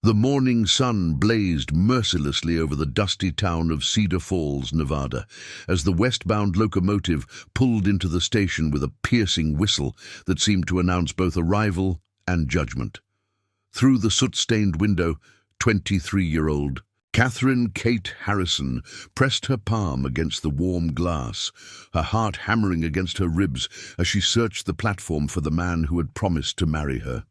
The morning sun blazed mercilessly over the dusty town of Cedar Falls, Nevada, as the westbound locomotive pulled into the station with a piercing whistle that seemed to announce both arrival and judgment. Through the soot-stained window, 23-year-old Catherine Kate Harrison pressed her palm against the warm glass, her heart hammering against her ribs as she searched the platform for the man who had promised to marry her.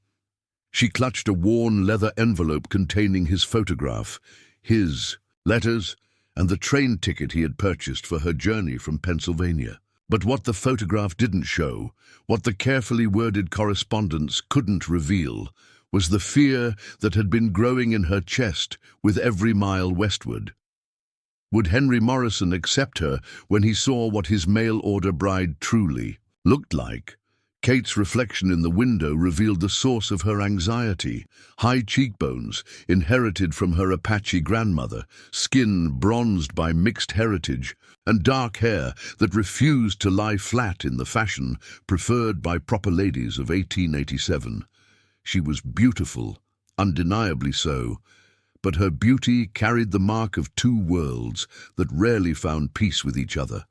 She clutched a worn leather envelope containing his photograph, his letters, and the train ticket he had purchased for her journey from Pennsylvania. But what the photograph didn't show, what the carefully worded correspondence couldn't reveal, was the fear that had been growing in her chest with every mile westward. Would Henry Morrison accept her when he saw what his mail-order bride truly looked like? Kate's reflection in the window revealed the source of her anxiety: high cheekbones, inherited from her Apache grandmother, skin bronzed by mixed heritage, and dark hair that refused to lie flat in the fashion preferred by proper ladies of 1887. She was beautiful, undeniably so, but her beauty carried the mark of two worlds that rarely found peace with each other.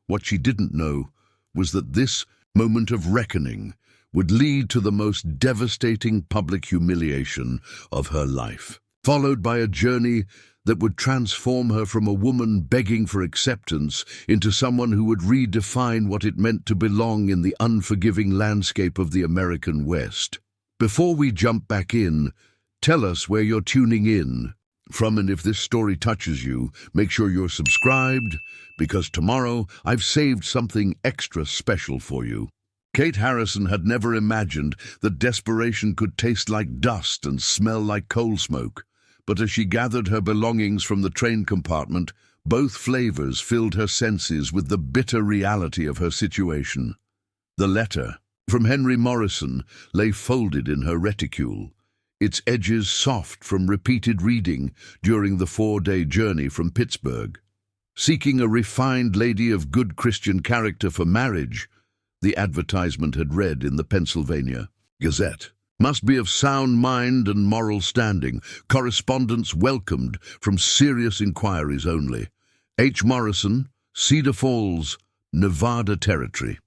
What she didn't know was that this moment of reckoning would lead to the most devastating public humiliation of her life, followed by a journey that would transform her from a woman begging for acceptance into someone who would redefine what it meant to belong in the unforgiving landscape of the American West. Before we jump back in, tell us where you're tuning in from, and if this story touches you, make sure you're subscribed, because tomorrow I've saved something extra special for you. Kate Harrison had never imagined that desperation could taste like dust and smell like coal smoke, but as she gathered her belongings from the train compartment, both flavors filled her senses with the bitter reality of her situation. The letter from Henry Morrison lay folded in her reticule, its edges soft from repeated reading during the 4-day journey from Pittsburgh. Seeking a refined lady of good Christian character for marriage, the advertisement had read in the Pennsylvania Gazette. Must be of sound mind and moral standing. Correspondence welcomed from serious inquiries only. H. Morrison, Cedar Falls, Nevada Territory.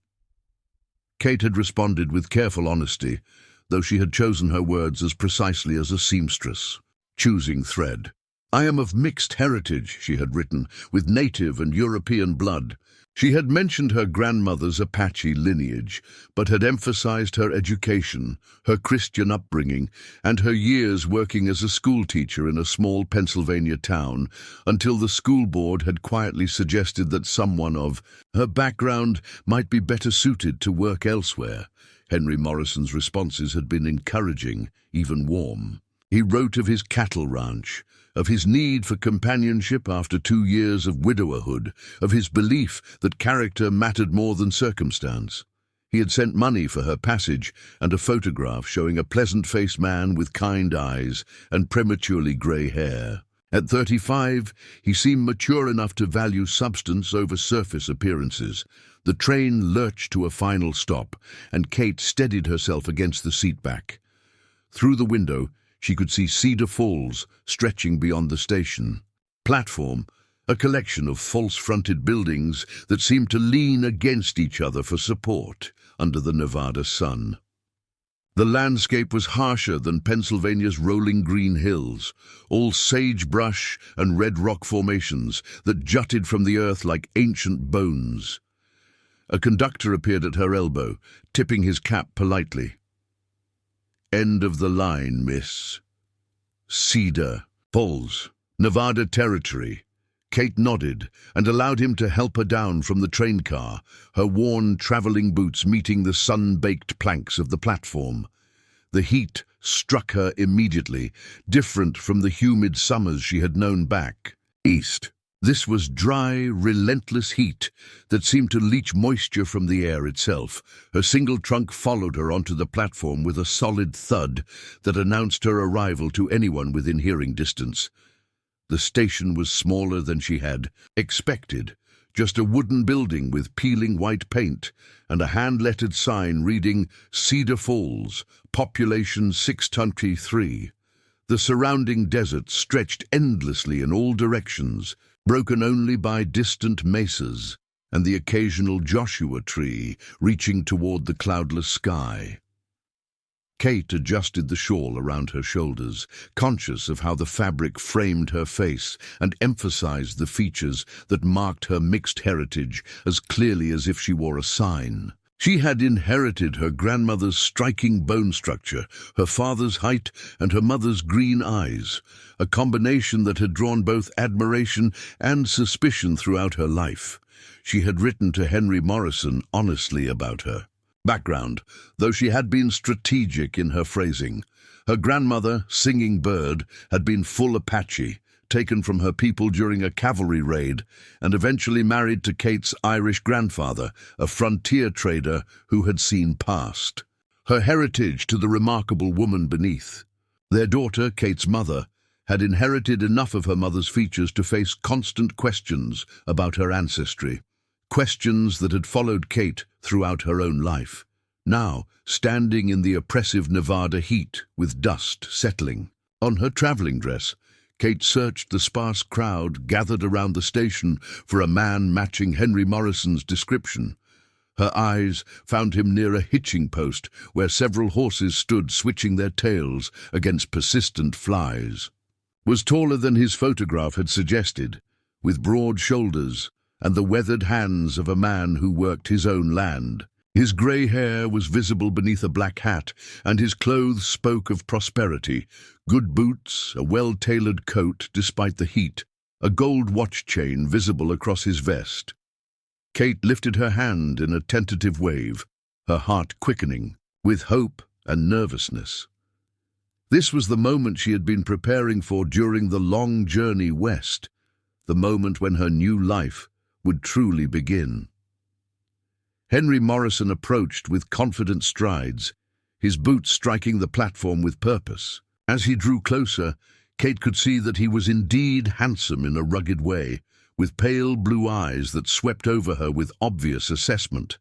Kate had responded with careful honesty, though she had chosen her words as precisely as a seamstress, choosing thread. I am of mixed heritage, she had written, with native and European blood. She had mentioned her grandmother's Apache lineage, but had emphasized her education, her Christian upbringing, and her years working as a schoolteacher in a small Pennsylvania town, until the school board had quietly suggested that someone of her background might be better suited to work elsewhere. Henry Morrison's responses had been encouraging, even warm. He wrote of his cattle ranch, of his need for companionship after 2 years of widowerhood, of his belief that character mattered more than circumstance. He had sent money for her passage and a photograph showing a pleasant-faced man with kind eyes and prematurely grey hair. At 35, he seemed mature enough to value substance over surface appearances. The train lurched to a final stop, and Kate steadied herself against the seat back. Through the window, she could see Cedar Falls stretching beyond the station. Platform, a collection of false-fronted buildings that seemed to lean against each other for support under the Nevada sun. The landscape was harsher than Pennsylvania's rolling green hills, all sagebrush and red rock formations that jutted from the earth like ancient bones. A conductor appeared at her elbow, tipping his cap politely. End of the line, miss. Cedar Falls, Nevada Territory. Kate nodded and allowed him to help her down from the train car, her worn traveling boots meeting the sun-baked planks of the platform. The heat struck her immediately, different from the humid summers she had known back east. This was dry, relentless heat that seemed to leach moisture from the air itself. Her single trunk followed her onto the platform with a solid thud that announced her arrival to anyone within hearing distance. The station was smaller than she had expected, just a wooden building with peeling white paint and a hand-lettered sign reading Cedar Falls, population 623. The surrounding desert stretched endlessly in all directions, broken only by distant mesas and the occasional Joshua tree reaching toward the cloudless sky. Kate adjusted the shawl around her shoulders, conscious of how the fabric framed her face and emphasized the features that marked her mixed heritage as clearly as if she wore a sign. She had inherited her grandmother's striking bone structure, her father's height, and her mother's green eyes, a combination that had drawn both admiration and suspicion throughout her life. She had written to Henry Morrison honestly about her background, though she had been strategic in her phrasing. Her grandmother, Singing Bird, had been full Apache, taken from her people during a cavalry raid, and eventually married to Kate's Irish grandfather, a frontier trader who had seen past. Her heritage to the remarkable woman beneath. Their daughter, Kate's mother, had inherited enough of her mother's features to face constant questions about her ancestry. Questions that had followed Kate throughout her own life. Now, standing in the oppressive Nevada heat with dust settling on her traveling dress, Kate searched the sparse crowd gathered around the station for a man matching Henry Morrison's description. Her eyes found him near a hitching post where several horses stood switching their tails against persistent flies. Was taller than his photograph had suggested, with broad shoulders and the weathered hands of a man who worked his own land. His grey hair was visible beneath a black hat, and his clothes spoke of prosperity. Good boots, a well-tailored coat despite the heat, a gold watch chain visible across his vest. Kate lifted her hand in a tentative wave, her heart quickening with hope and nervousness. This was the moment she had been preparing for during the long journey west, the moment when her new life would truly begin. Henry Morrison approached with confident strides, his boots striking the platform with purpose. As he drew closer, Kate could see that he was indeed handsome in a rugged way, with pale blue eyes that swept over her with obvious assessment.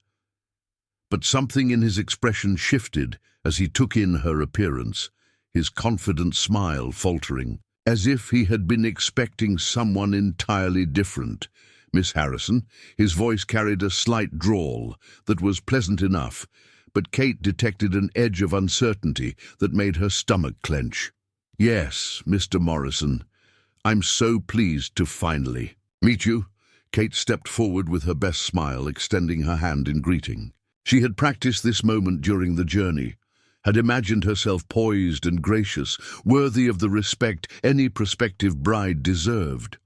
But something in his expression shifted as he took in her appearance, his confident smile faltering, as if he had been expecting someone entirely different. Miss Harrison, his voice carried a slight drawl that was pleasant enough, but Kate detected an edge of uncertainty that made her stomach clench. Yes, Mr. Morrison, I'm so pleased to finally meet you. Kate stepped forward with her best smile, extending her hand in greeting. She had practiced this moment during the journey, had imagined herself poised and gracious, worthy of the respect any prospective bride deserved.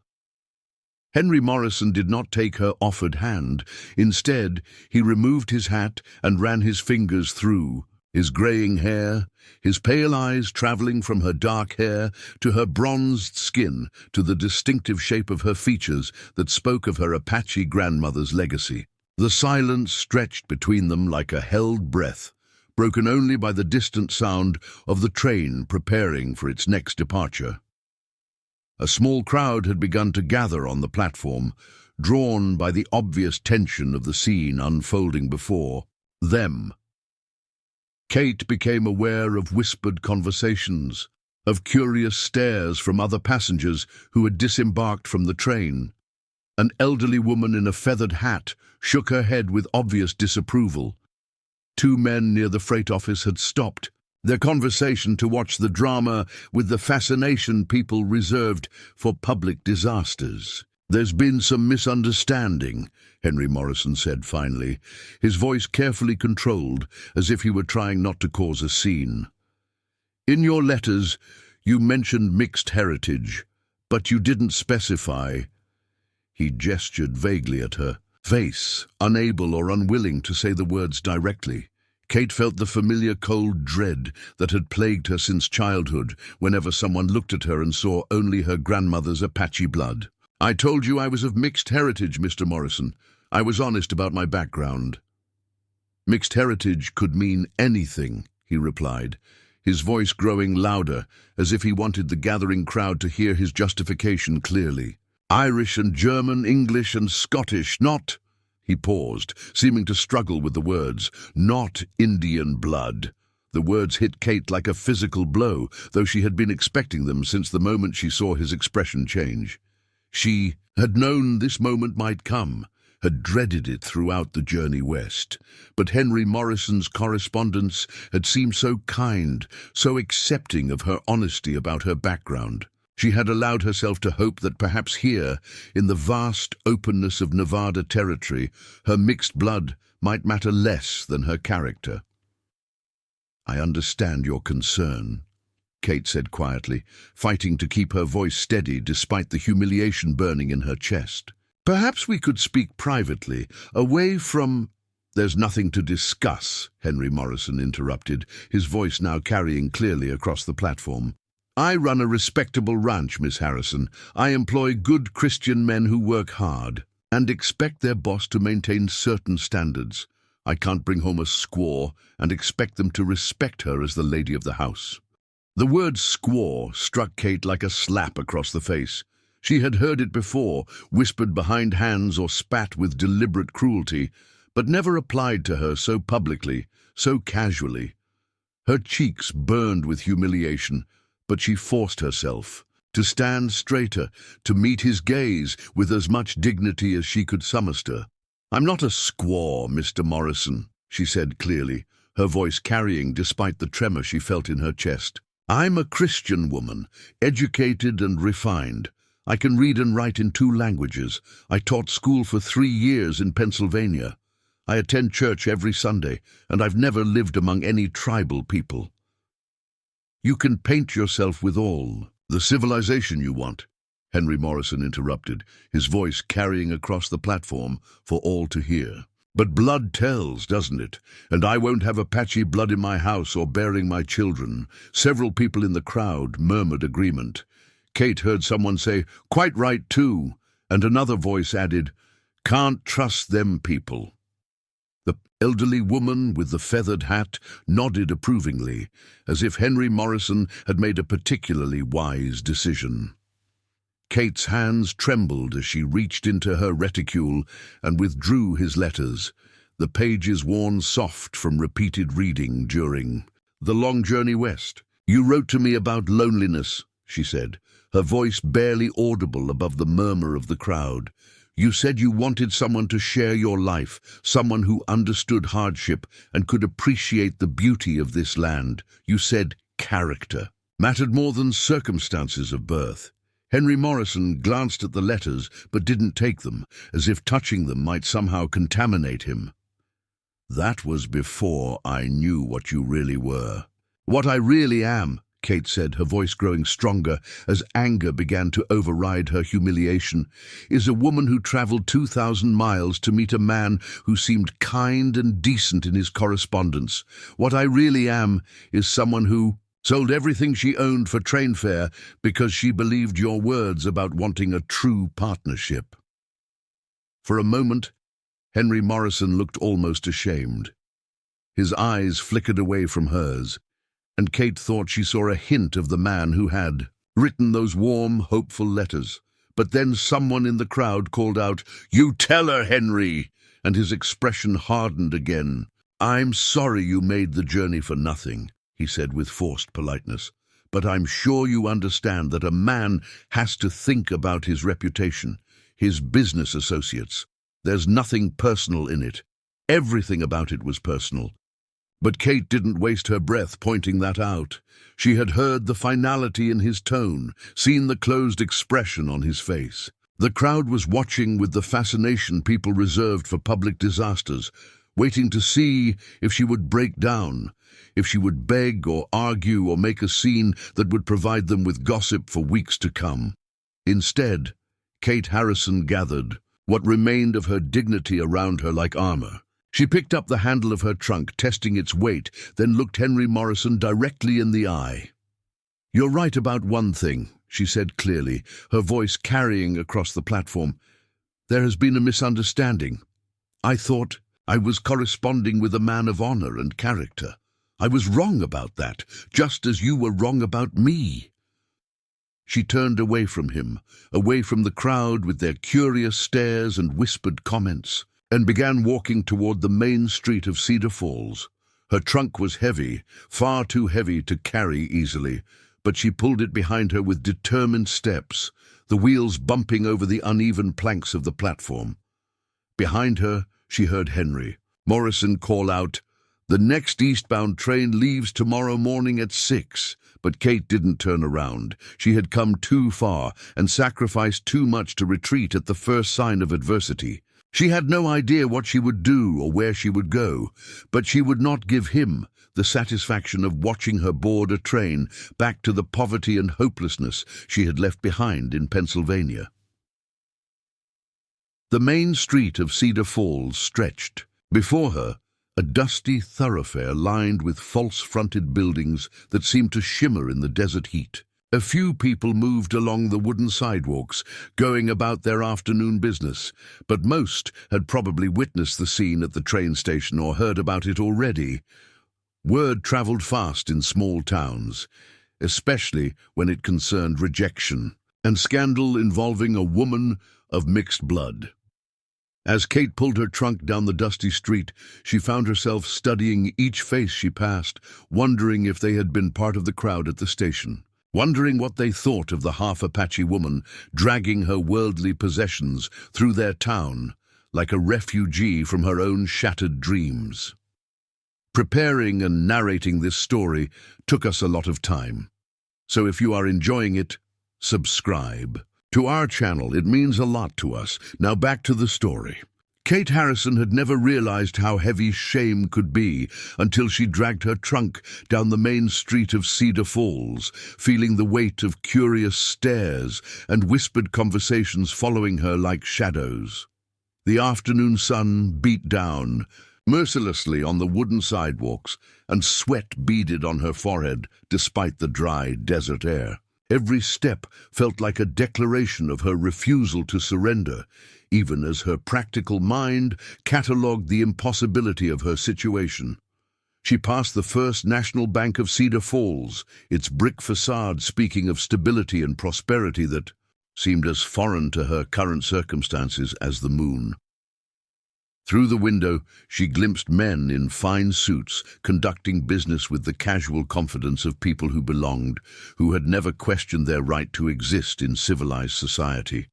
Henry Morrison did not take her offered hand. Instead, he removed his hat and ran his fingers through his graying hair, his pale eyes traveling from her dark hair to her bronzed skin to the distinctive shape of her features that spoke of her Apache grandmother's legacy. The silence stretched between them like a held breath, broken only by the distant sound of the train preparing for its next departure. A small crowd had begun to gather on the platform, drawn by the obvious tension of the scene unfolding before them. Kate became aware of whispered conversations, of curious stares from other passengers who had disembarked from the train. An elderly woman in a feathered hat shook her head with obvious disapproval. Two men near the freight office had stopped their conversation to watch the drama with the fascination people reserved for public disasters. There's been some misunderstanding, Henry Morrison said finally, his voice carefully controlled, as if he were trying not to cause a scene. In your letters, you mentioned mixed heritage, but you didn't specify. He gestured vaguely at her face, unable or unwilling to say the words directly. Kate felt the familiar cold dread that had plagued her since childhood whenever someone looked at her and saw only her grandmother's Apache blood. I told you I was of mixed heritage, Mr. Morrison. I was honest about my background. Mixed heritage could mean anything, he replied, his voice growing louder as if he wanted the gathering crowd to hear his justification clearly. Irish and German, English and Scottish, not... He paused, seeming to struggle with the words, not Indian blood. The words hit Kate like a physical blow, though she had been expecting them since the moment she saw his expression change. She had known this moment might come, had dreaded it throughout the journey west. But Henry Morrison's correspondence had seemed so kind, so accepting of her honesty about her background. She had allowed herself to hope that perhaps here, in the vast openness of Nevada territory, her mixed blood might matter less than her character. "I understand your concern," Kate said quietly, fighting to keep her voice steady despite the humiliation burning in her chest. "Perhaps we could speak privately, away from—" "There's nothing to discuss," Henry Morrison interrupted, his voice now carrying clearly across the platform. "I run a respectable ranch, Miss Harrison. I employ good Christian men who work hard and expect their boss to maintain certain standards. I can't bring home a squaw and expect them to respect her as the lady of the house." The word squaw struck Kate like a slap across the face. She had heard it before, whispered behind hands or spat with deliberate cruelty, but never applied to her so publicly, so casually. Her cheeks burned with humiliation, but she forced herself to stand straighter, to meet his gaze with as much dignity as she could muster. "I'm not a squaw, Mr. Morrison," she said clearly, her voice carrying despite the tremor she felt in her chest. "I'm a Christian woman, educated and refined. I can read and write in 2 languages. I taught school for 3 years in Pennsylvania. I attend church every Sunday, and I've never lived among any tribal people. You can paint yourself with all the civilization you want," Henry Morrison interrupted, his voice carrying across the platform for all to hear. "But blood tells, doesn't it? And I won't have Apache blood in my house or bearing my children." Several people in the crowd murmured agreement. Kate heard someone say, "Quite right too," and another voice added, "Can't trust them people." The elderly woman with the feathered hat nodded approvingly, as if Henry Morrison had made a particularly wise decision. Kate's hands trembled as she reached into her reticule and withdrew his letters, the pages worn soft from repeated reading during the long journey west. "You wrote to me about loneliness," she said, her voice barely audible above the murmur of the crowd. "You said you wanted someone to share your life, someone who understood hardship and could appreciate the beauty of this land. You said character mattered more than circumstances of birth." Henry Morrison glanced at the letters but didn't take them, as if touching them might somehow contaminate him. "That was before I knew what you really were." "What I really am," Kate said, her voice growing stronger as anger began to override her humiliation, "is a woman who traveled 2,000 miles to meet a man who seemed kind and decent in his correspondence. What I really am is someone who sold everything she owned for train fare because she believed your words about wanting a true partnership." For a moment, Henry Morrison looked almost ashamed. His eyes flickered away from hers, and Kate thought she saw a hint of the man who had written those warm, hopeful letters. But then someone in the crowd called out, "You tell her, Henry!" and his expression hardened again. "I'm sorry you made the journey for nothing," he said with forced politeness, "but I'm sure you understand that a man has to think about his reputation, his business associates. There's nothing personal in it. Everything about it was personal." But Kate didn't waste her breath pointing that out. She had heard the finality in his tone, seen the closed expression on his face. The crowd was watching with the fascination people reserved for public disasters, waiting to see if she would break down, if she would beg or argue or make a scene that would provide them with gossip for weeks to come. Instead, Kate Harrison gathered what remained of her dignity around her like armor. She picked up the handle of her trunk, testing its weight, then looked Henry Morrison directly in the eye. "You're right about one thing," she said clearly, her voice carrying across the platform. "There has been a misunderstanding. I thought I was corresponding with a man of honor and character. I was wrong about that, just as you were wrong about me." She turned away from him, away from the crowd with their curious stares and whispered comments, and began walking toward the main street of Cedar Falls, Her trunk was heavy, far too heavy to carry easily, but she pulled it behind her with determined steps, the wheels bumping over the uneven planks of the platform. Behind her, she heard Henry Morrison call out, "The next eastbound train leaves tomorrow morning at 6. But Kate didn't turn around. She had come too far and sacrificed too much to retreat at the first sign of adversity. She had no idea what she would do or where she would go, but she would not give him the satisfaction of watching her board a train back to the poverty and hopelessness she had left behind in Pennsylvania. The main street of Cedar Falls stretched. Before her, a dusty thoroughfare lined with false-fronted buildings that seemed to shimmer in the desert heat. A few people moved along the wooden sidewalks, going about their afternoon business, but most had probably witnessed the scene at the train station or heard about it already. Word traveled fast in small towns, especially when it concerned rejection and scandal involving a woman of mixed blood. As Kate pulled her trunk down the dusty street, she found herself studying each face she passed, wondering if they had been part of the crowd at the station, wondering what they thought of the Half-Apache woman dragging her worldly possessions through their town like a refugee from her own shattered dreams. Preparing and narrating this story took us a lot of time, so if you are enjoying it, subscribe to our channel. It means a lot to us. Now back to the story. Kate Harrison had never realized how heavy shame could be until she dragged her trunk down the main street of Cedar Falls, feeling the weight of curious stares and whispered conversations following her like shadows. The afternoon sun beat down mercilessly on the wooden sidewalks, and sweat beaded on her forehead despite the dry desert air. Every step felt like a declaration of her refusal to surrender, even as her practical mind catalogued the impossibility of her situation. She passed the First National Bank of Cedar Falls, its brick facade speaking of stability and prosperity that seemed as foreign to her current circumstances as the moon. Through the window, she glimpsed men in fine suits conducting business with the casual confidence of people who belonged, who had never questioned their right to exist in civilized society.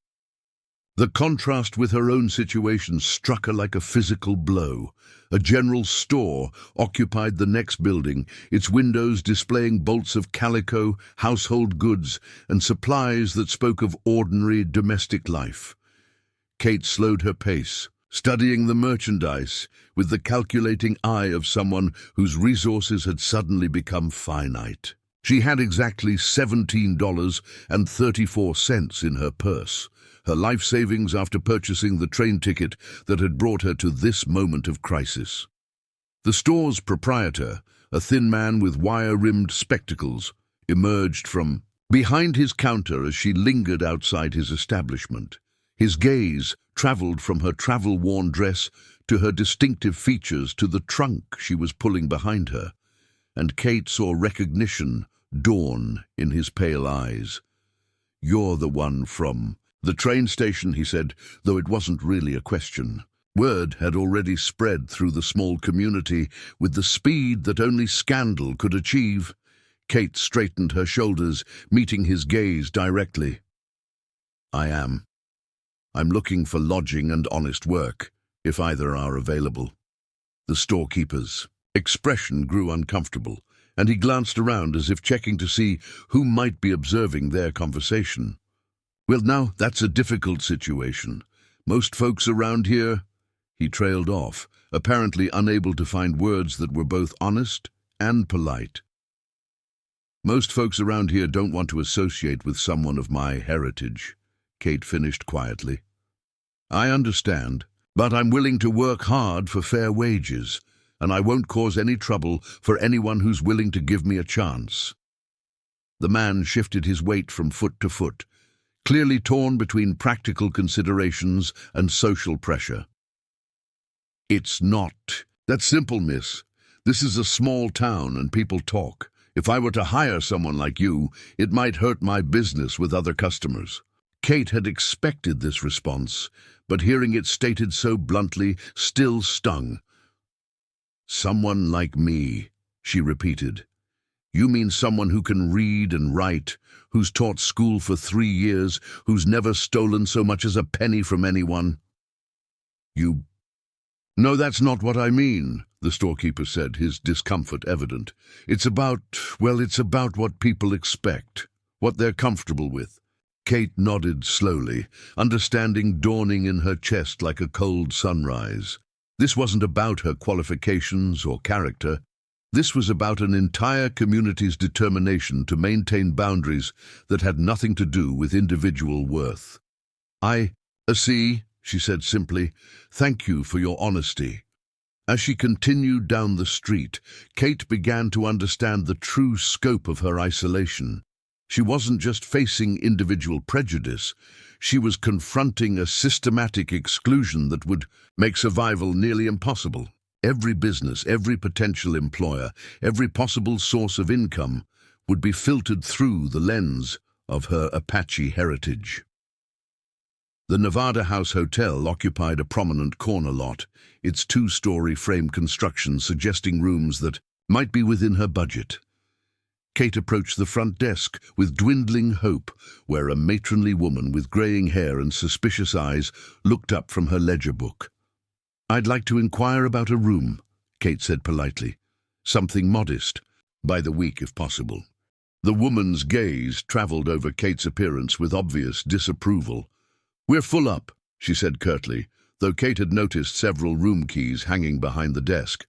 The contrast with her own situation struck her like a physical blow. A general store occupied the next building, its windows displaying bolts of calico, household goods, and supplies that spoke of ordinary domestic life. Kate slowed her pace, studying the merchandise with the calculating eye of someone whose resources had suddenly become finite. She had exactly $17.34 in her purse, her life savings after purchasing the train ticket that had brought her to this moment of crisis. The store's proprietor, a thin man with wire-rimmed spectacles, emerged from behind his counter as she lingered outside his establishment. His gaze traveled from her travel-worn dress to her distinctive features to the trunk she was pulling behind her, and Kate saw recognition dawn in his pale eyes. "You're the one from the train station," he said, though it wasn't really a question. Word had already spread through the small community with the speed that only scandal could achieve. Kate straightened her shoulders, meeting his gaze directly. I'm looking for lodging and honest work, if either are available." The storekeeper's expression grew uncomfortable, and he glanced around as if checking to see who might be observing their conversation. "Well, now, that's a difficult situation. Most folks around here—" He trailed off, apparently unable to find words that were both honest and polite. "Most folks around here don't want to associate with someone of my heritage," Kate finished quietly. "I understand, but I'm willing to work hard for fair wages, and I won't cause any trouble for anyone who's willing to give me a chance." The man shifted his weight from foot to foot, clearly torn between practical considerations and social pressure. "It's not that simple, miss. This is a small town and people talk. If I were to hire someone like you, it might hurt my business with other customers." Kate had expected this response, but hearing it stated so bluntly still stung. Someone like me, she repeated. You mean someone who can read and write, who's taught school for 3 years, who's never stolen so much as a penny from anyone? You... No, that's not what I mean, the storekeeper said, his discomfort evident. It's about what people expect, what they're comfortable with. Kate nodded slowly, understanding dawning in her chest like a cold sunrise. This wasn't about her qualifications or character. This was about an entire community's determination to maintain boundaries that had nothing to do with individual worth. I see, she said simply. Thank you for your honesty. As she continued down the street, Kate began to understand the true scope of her isolation. She wasn't just facing individual prejudice, she was confronting a systematic exclusion that would make survival nearly impossible. Every business, every potential employer, every possible source of income would be filtered through the lens of her Apache heritage. The Nevada House Hotel occupied a prominent corner lot, its 2-story frame construction suggesting rooms that might be within her budget. Kate approached the front desk with dwindling hope, where a matronly woman with graying hair and suspicious eyes looked up from her ledger book. I'd like to inquire about a room, Kate said politely. Something modest, by the week if possible. The woman's gaze traveled over Kate's appearance with obvious disapproval. We're full up, she said curtly, though Kate had noticed several room keys hanging behind the desk.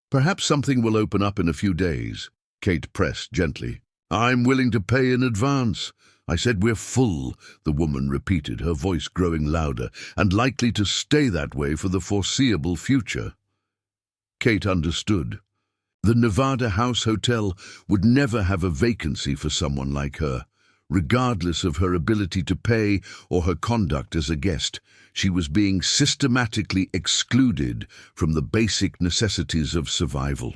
Perhaps something will open up in a few days, Kate pressed gently. I'm willing to pay in advance. I said we're full, the woman repeated, her voice growing louder, and likely to stay that way for the foreseeable future. Kate understood. The Nevada House Hotel would never have a vacancy for someone like her. Regardless of her ability to pay or her conduct as a guest, she was being systematically excluded from the basic necessities of survival.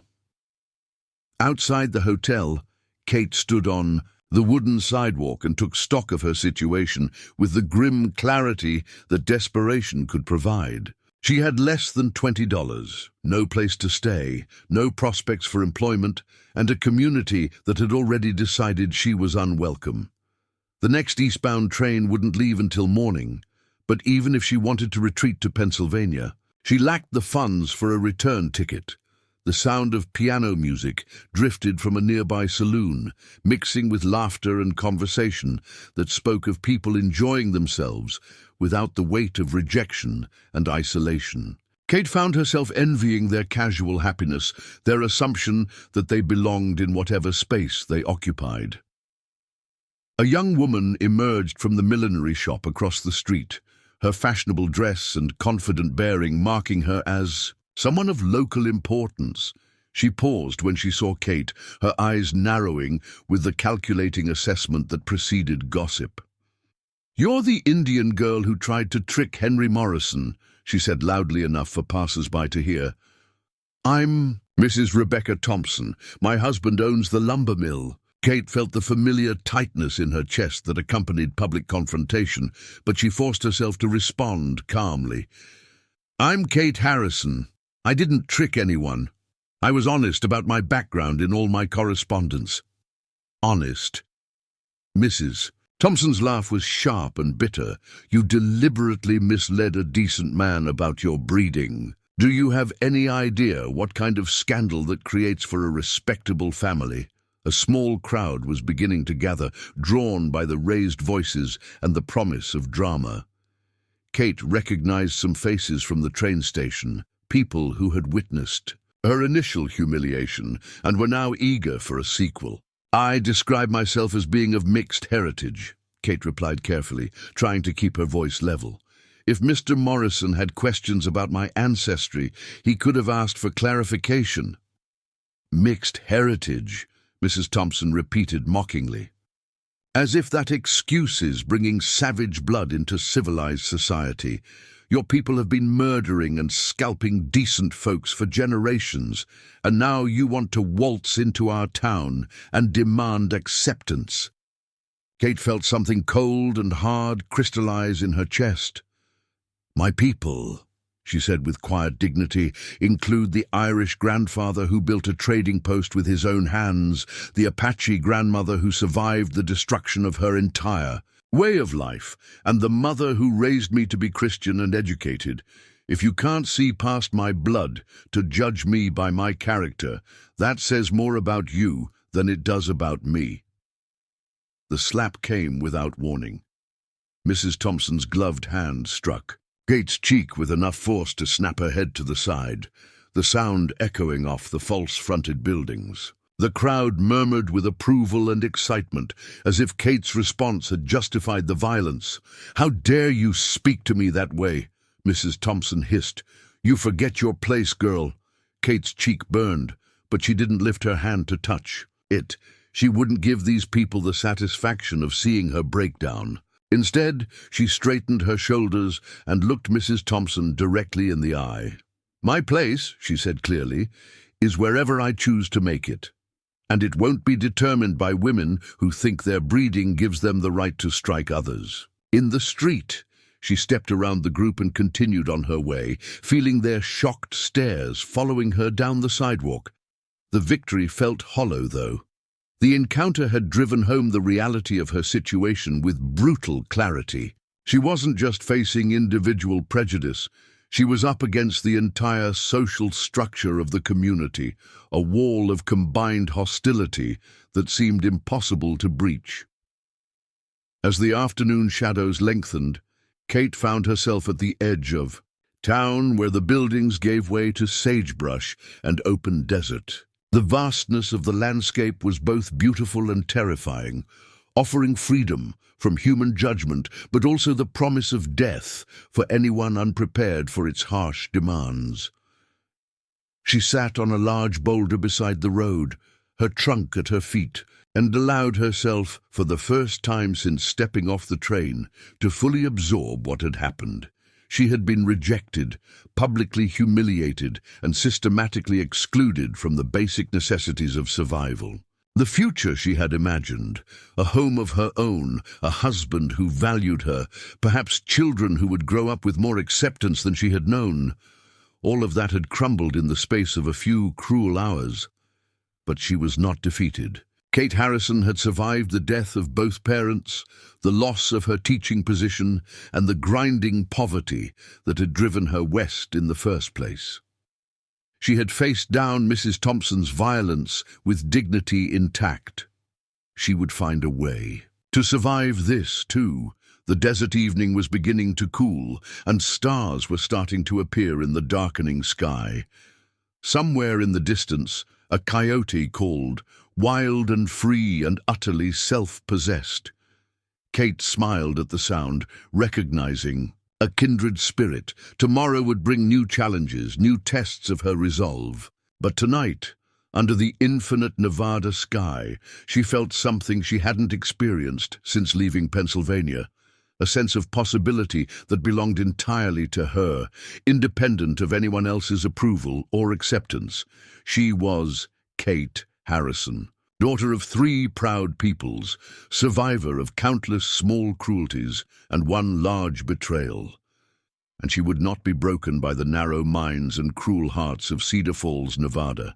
Outside the hotel, Kate stood on the wooden sidewalk and took stock of her situation with the grim clarity that desperation could provide. She had less than $20, no place to stay, no prospects for employment, and a community that had already decided she was unwelcome. The next eastbound train wouldn't leave until morning, but even if she wanted to retreat to Pennsylvania, she lacked the funds for a return ticket. The sound of piano music drifted from a nearby saloon, mixing with laughter and conversation that spoke of people enjoying themselves without the weight of rejection and isolation. Kate found herself envying their casual happiness, their assumption that they belonged in whatever space they occupied. A young woman emerged from the millinery shop across the street, her fashionable dress and confident bearing marking her as someone of local importance. She paused when she saw Kate, her eyes narrowing with the calculating assessment that preceded gossip. "You're the Indian girl who tried to trick Henry Morrison," she said loudly enough for passers-by to hear. "I'm Mrs. Rebecca Thompson. My husband owns the lumber mill." Kate felt the familiar tightness in her chest that accompanied public confrontation, but she forced herself to respond calmly. "I'm Kate Harrison. I didn't trick anyone. I was honest about my background in all my correspondence." "Honest?" Mrs. Thompson's laugh was sharp and bitter. "You deliberately misled a decent man about your breeding. Do you have any idea what kind of scandal that creates for a respectable family?" A small crowd was beginning to gather, drawn by the raised voices and the promise of drama. Kate recognized some faces from the train station, people who had witnessed her initial humiliation and were now eager for a sequel. "I describe myself as being of mixed heritage," Kate replied carefully, trying to keep her voice level. "If Mr. Morrison had questions about my ancestry, he could have asked for clarification." "Mixed heritage," Mrs. Thompson repeated mockingly. "As if that excuse is bringing savage blood into civilized society. Your people have been murdering and scalping decent folks for generations, and now you want to waltz into our town and demand acceptance." Kate felt something cold and hard crystallize in her chest. "My people," she said with quiet dignity, include the Irish grandfather who built a trading post with his own hands, the Apache grandmother who survived the destruction of her entire way of life, and the mother who raised me to be Christian and educated. If you can't see past my blood to judge me by my character, that says more about you than it does about me." The slap came without warning. Mrs. Thompson's gloved hand struck Kate's cheek with enough force to snap her head to the side, the sound echoing off the false-fronted buildings. The crowd murmured with approval and excitement, as if Kate's response had justified the violence. "How dare you speak to me that way?" Mrs. Thompson hissed. "You forget your place, girl." Kate's cheek burned, but she didn't lift her hand to touch it. She wouldn't give these people the satisfaction of seeing her breakdown. Instead, she straightened her shoulders and looked Mrs. Thompson directly in the eye. "My place," she said clearly, "is wherever I choose to make it. And it won't be determined by women who think their breeding gives them the right to strike others. In the street." She stepped around the group and continued on her way, feeling their shocked stares following her down the sidewalk. The victory felt hollow, though. The encounter had driven home the reality of her situation with brutal clarity. She wasn't just facing individual prejudice. She was up against the entire social structure of the community, a wall of combined hostility that seemed impossible to breach. As the afternoon shadows lengthened, Kate found herself at the edge of town where the buildings gave way to sagebrush and open desert. The vastness of the landscape was both beautiful and terrifying, offering freedom from human judgment, but also the promise of death for anyone unprepared for its harsh demands. She sat on a large boulder beside the road, her trunk at her feet, and allowed herself, for the first time since stepping off the train, to fully absorb what had happened. She had been rejected, publicly humiliated, and systematically excluded from the basic necessities of survival. The future she had imagined, a home of her own, a husband who valued her, perhaps children who would grow up with more acceptance than she had known. All of that had crumbled in the space of a few cruel hours. But she was not defeated. Kate Harrison had survived the death of both parents, the loss of her teaching position, and the grinding poverty that had driven her west in the first place. She had faced down Mrs. Thompson's violence with dignity intact. She would find a way. To survive this, too, the desert evening was beginning to cool, and stars were starting to appear in the darkening sky. Somewhere in the distance, a coyote called, wild and free and utterly self-possessed. Kate smiled at the sound, recognizing a kindred spirit. Tomorrow would bring new challenges, new tests of her resolve. But tonight, under the infinite Nevada sky, she felt something she hadn't experienced since leaving Pennsylvania. A sense of possibility that belonged entirely to her, independent of anyone else's approval or acceptance. She was Kate Harrison, daughter of 3 proud peoples, survivor of countless small cruelties and one large betrayal. And she would not be broken by the narrow minds and cruel hearts of Cedar Falls, Nevada.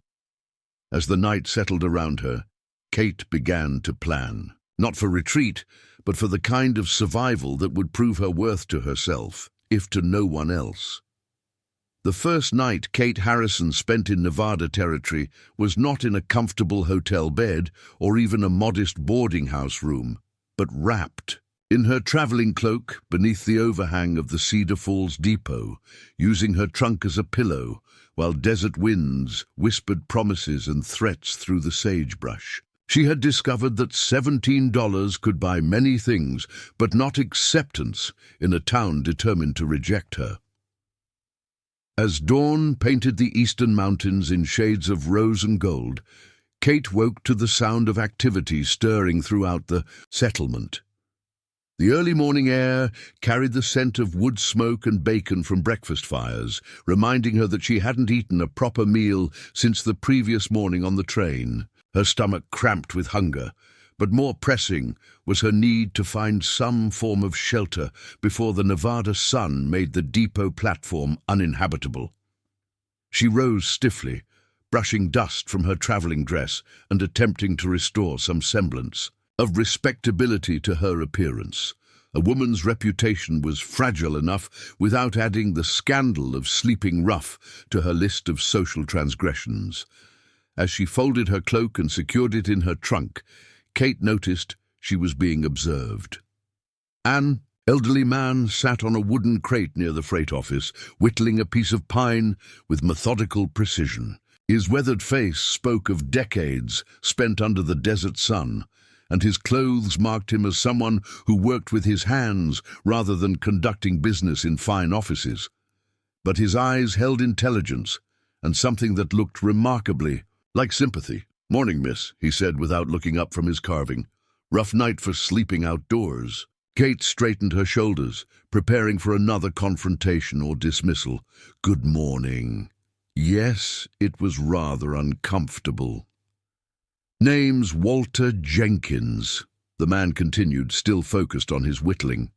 As the night settled around her, Kate began to plan, not for retreat, but for the kind of survival that would prove her worth to herself, if to no one else. The first night Kate Harrison spent in Nevada territory was not in a comfortable hotel bed or even a modest boarding house room, but wrapped in her traveling cloak beneath the overhang of the Cedar Falls depot, using her trunk as a pillow, while desert winds whispered promises and threats through the sagebrush. She had discovered that $17 could buy many things, but not acceptance in a town determined to reject her. As dawn painted the eastern mountains in shades of rose and gold, Kate woke to the sound of activity stirring throughout the settlement. The early morning air carried the scent of wood smoke and bacon from breakfast fires, reminding her that she hadn't eaten a proper meal since the previous morning on the train. Her stomach cramped with hunger, But more pressing was her need to find some form of shelter before the Nevada sun made the depot platform uninhabitable. She rose stiffly, brushing dust from her traveling dress and attempting to restore some semblance of respectability to her appearance. A woman's reputation was fragile enough without adding the scandal of sleeping rough to her list of social transgressions. As she folded her cloak and secured it in her trunk, Kate noticed she was being observed. An elderly man sat on a wooden crate near the freight office, whittling a piece of pine with methodical precision. His weathered face spoke of decades spent under the desert sun, and his clothes marked him as someone who worked with his hands rather than conducting business in fine offices. But his eyes held intelligence and something that looked remarkably like sympathy. "Morning, miss," he said without looking up from his carving. "Rough night for sleeping outdoors." Kate straightened her shoulders, preparing for another confrontation or dismissal. "Good morning." Yes, it was rather uncomfortable. "Name's Walter Jenkins," the man continued, still focused on his whittling.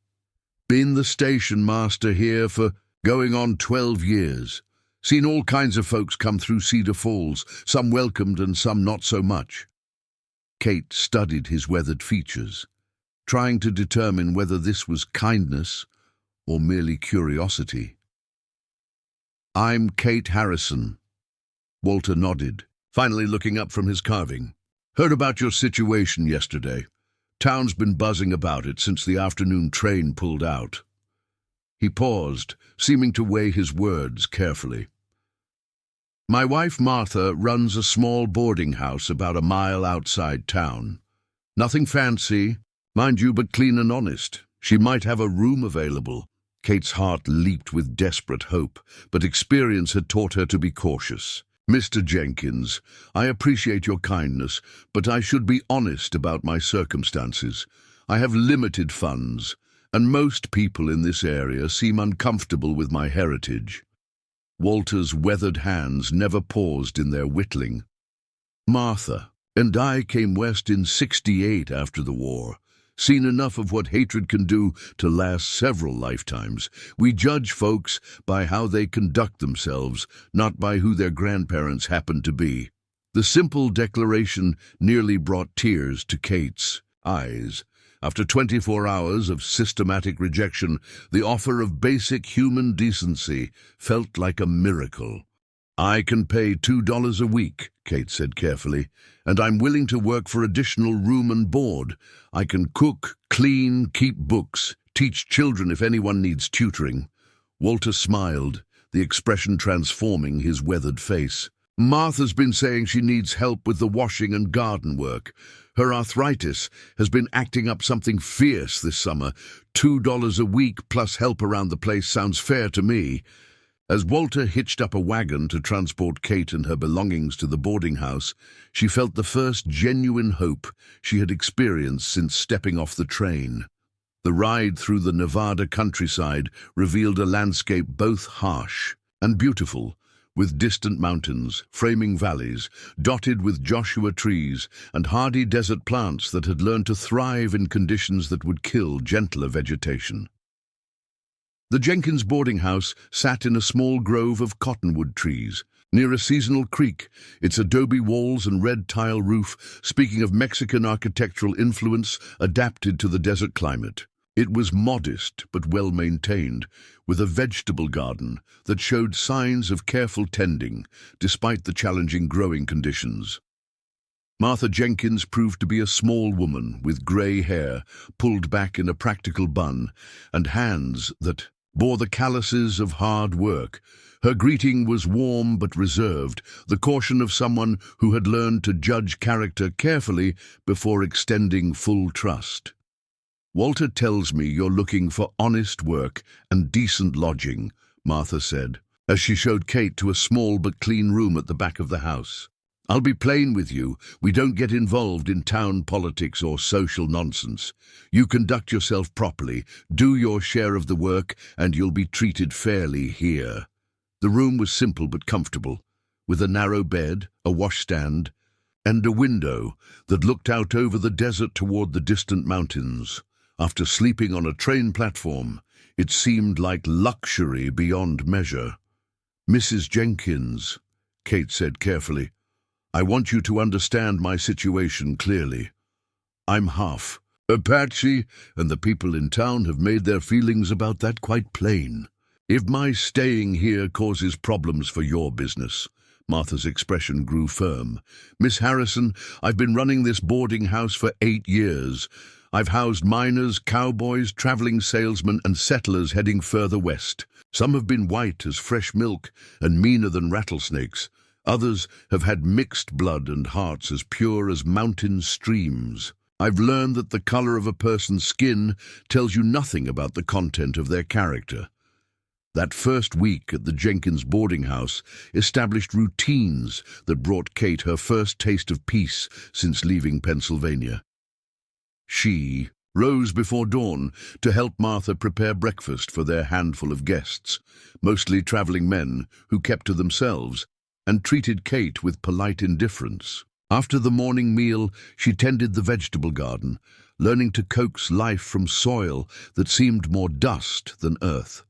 "Been the station master here for going on 12 years. Seen all kinds of folks come through Cedar Falls, some welcomed and some not so much." Kate studied his weathered features, trying to determine whether this was kindness or merely curiosity. "I'm Kate Harrison." Walter nodded, finally looking up from his carving. "Heard about your situation yesterday. Town's been buzzing about it since the afternoon train pulled out." He paused, seeming to weigh his words carefully. "My wife Martha runs a small boarding house about a mile outside town. Nothing fancy, mind you, but clean and honest. She might have a room available." Kate's heart leaped with desperate hope, but experience had taught her to be cautious. "Mr. Jenkins, I appreciate your kindness, but I should be honest about my circumstances. I have limited funds, and most people in this area seem uncomfortable with my heritage." Walter's weathered hands never paused in their whittling. "Martha and I came west in '68 after the war. Seen enough of what hatred can do to last several lifetimes. We judge folks by how they conduct themselves, not by who their grandparents happen to be." The simple declaration nearly brought tears to Kate's eyes. After 24 hours of systematic rejection, the offer of basic human decency felt like a miracle. "I can pay $2 a week," Kate said carefully, "and I'm willing to work for additional room and board. I can cook, clean, keep books, teach children if anyone needs tutoring." Walter smiled, the expression transforming his weathered face. "Martha's been saying she needs help with the washing and garden work. Her arthritis has been acting up something fierce this summer. $2 a week plus help around the place sounds fair to me." As Walter hitched up a wagon to transport Kate and her belongings to the boarding house, she felt the first genuine hope she had experienced since stepping off the train. The ride through the Nevada countryside revealed a landscape both harsh and beautiful, with distant mountains, framing valleys, dotted with Joshua trees and hardy desert plants that had learned to thrive in conditions that would kill gentler vegetation. The Jenkins boarding house sat in a small grove of cottonwood trees, near a seasonal creek, its adobe walls and red tile roof speaking of Mexican architectural influence adapted to the desert climate. It was modest but well-maintained, with a vegetable garden that showed signs of careful tending, despite the challenging growing conditions. Martha Jenkins proved to be a small woman with grey hair pulled back in a practical bun and hands that bore the calluses of hard work. Her greeting was warm but reserved, the caution of someone who had learned to judge character carefully before extending full trust. "Walter tells me you're looking for honest work and decent lodging," Martha said, as she showed Kate to a small but clean room at the back of the house. "I'll be plain with you, we don't get involved in town politics or social nonsense. You conduct yourself properly, do your share of the work, and you'll be treated fairly here." The room was simple but comfortable, with a narrow bed, a washstand, and a window that looked out over the desert toward the distant mountains. After sleeping on a train platform, it seemed like luxury beyond measure. "Mrs. Jenkins," Kate said carefully, "I want you to understand my situation clearly. I'm Half-Apache, and the people in town have made their feelings about that quite plain. If my staying here causes problems for your business—" Martha's expression grew firm. "Miss Harrison, I've been running this boarding house for 8 years. I've housed miners, cowboys, traveling salesmen, and settlers heading further west. Some have been white as fresh milk and meaner than rattlesnakes. Others have had mixed blood and hearts as pure as mountain streams. I've learned that the color of a person's skin tells you nothing about the content of their character." That first week at the Jenkins boarding house established routines that brought Kate her first taste of peace since leaving Pennsylvania. She rose before dawn to help Martha prepare breakfast for their handful of guests, mostly traveling men who kept to themselves, and treated Kate with polite indifference. After the morning meal, she tended the vegetable garden, learning to coax life from soil that seemed more dust than earth.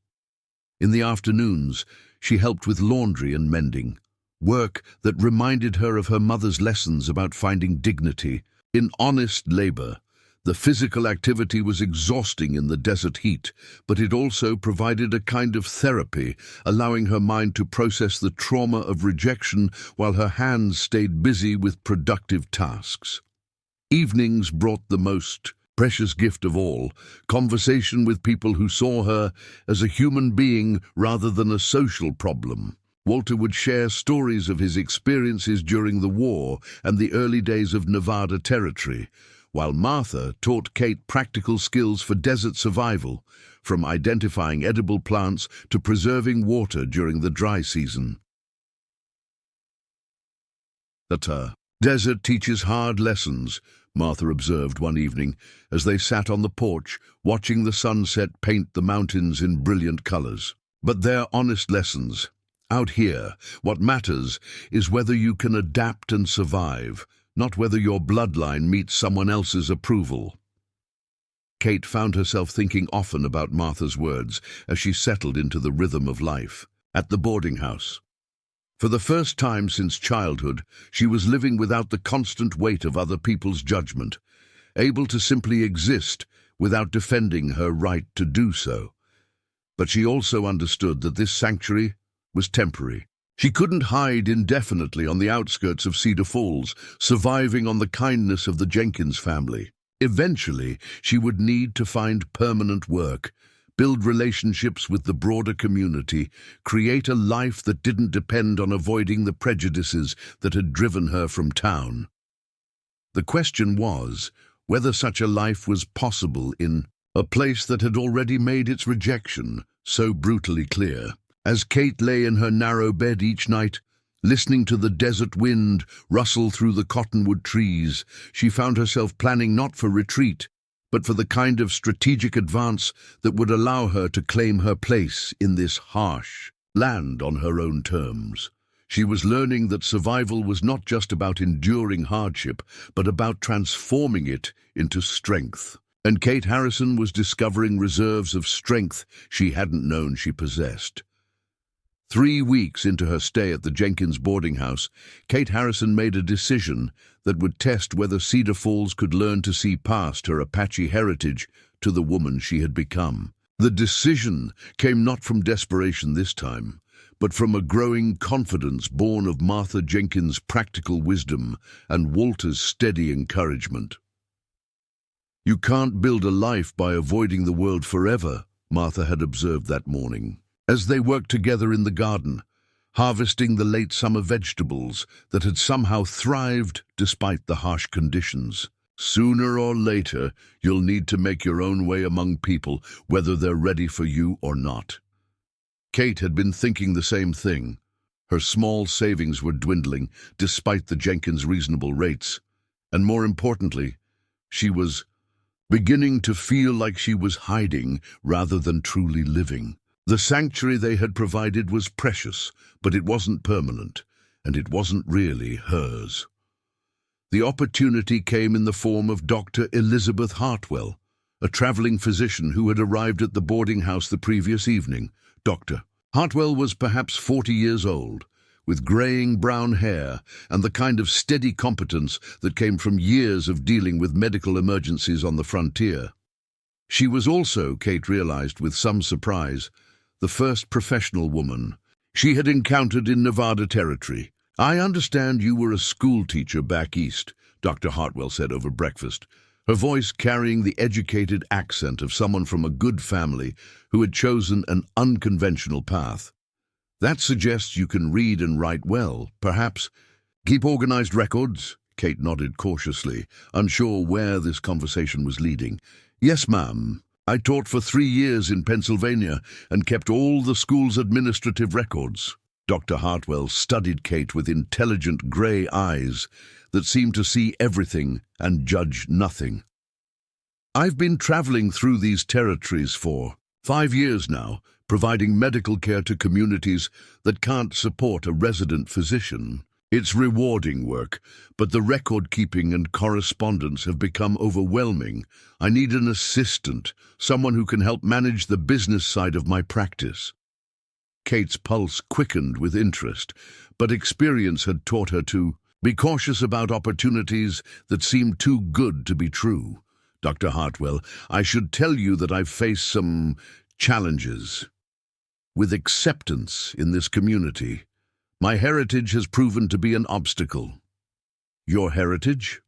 In the afternoons, she helped with laundry and mending, work that reminded her of her mother's lessons about finding dignity in honest labor. The physical activity was exhausting in the desert heat, but it also provided a kind of therapy, allowing her mind to process the trauma of rejection while her hands stayed busy with productive tasks. Evenings brought the most precious gift of all, conversation with people who saw her as a human being rather than a social problem. Walter would share stories of his experiences during the war and the early days of Nevada Territory, while Martha taught Kate practical skills for desert survival, from identifying edible plants to preserving water during the dry season. "The desert teaches hard lessons," Martha observed one evening as they sat on the porch watching the sunset paint the mountains in brilliant colors. "But they're honest lessons. Out here, what matters is whether you can adapt and survive, not whether your bloodline meets someone else's approval." Kate found herself thinking often about Martha's words as she settled into the rhythm of life at the boarding house. For the first time since childhood, she was living without the constant weight of other people's judgment, able to simply exist without defending her right to do so. But she also understood that this sanctuary was temporary. She couldn't hide indefinitely on the outskirts of Cedar Falls, surviving on the kindness of the Jenkins family. Eventually, she would need to find permanent work, build relationships with the broader community, create a life that didn't depend on avoiding the prejudices that had driven her from town. The question was whether such a life was possible in a place that had already made its rejection so brutally clear. As Kate lay in her narrow bed each night, listening to the desert wind rustle through the cottonwood trees, she found herself planning not for retreat, but for the kind of strategic advance that would allow her to claim her place in this harsh land on her own terms. She was learning that survival was not just about enduring hardship, but about transforming it into strength. And Kate Harrison was discovering reserves of strength she hadn't known she possessed. 3 weeks into her stay at the Jenkins boarding house, Kate Harrison made a decision that would test whether Cedar Falls could learn to see past her Apache heritage to the woman she had become. The decision came not from desperation this time, but from a growing confidence born of Martha Jenkins' practical wisdom and Walter's steady encouragement. "You can't build a life by avoiding the world forever," Martha had observed that morning, as they worked together in the garden, harvesting the late summer vegetables that had somehow thrived despite the harsh conditions. "Sooner or later, you'll need to make your own way among people, whether they're ready for you or not." Kate had been thinking the same thing. Her small savings were dwindling, despite the Jenkins' reasonable rates. And more importantly, she was beginning to feel like she was hiding rather than truly living. The sanctuary they had provided was precious, but it wasn't permanent, and it wasn't really hers. The opportunity came in the form of Dr. Elizabeth Hartwell, a traveling physician who had arrived at the boarding house the previous evening. Dr. Hartwell was perhaps 40 years old, with graying brown hair and the kind of steady competence that came from years of dealing with medical emergencies on the frontier. She was also, Kate realized with some surprise, the first professional woman she had encountered in Nevada territory. "I understand you were a school teacher back east," Dr. Hartwell said over breakfast, her voice carrying the educated accent of someone from a good family who had chosen an unconventional path. "That suggests you can read and write well, perhaps. Keep organized records?" Kate nodded cautiously, unsure where this conversation was leading. "Yes, ma'am. I taught for 3 years in Pennsylvania and kept all the school's administrative records." Dr. Hartwell studied Kate with intelligent grey eyes that seemed to see everything and judge nothing. "I've been traveling through these territories for 5 years now, providing medical care to communities that can't support a resident physician. It's rewarding work, but the record-keeping and correspondence have become overwhelming. I need an assistant, someone who can help manage the business side of my practice." Kate's pulse quickened with interest, but experience had taught her to be cautious about opportunities that seemed too good to be true. "Dr. Hartwell, I should tell you that I've faced some challenges with acceptance in this community. My heritage has proven to be an obstacle." "Your heritage?"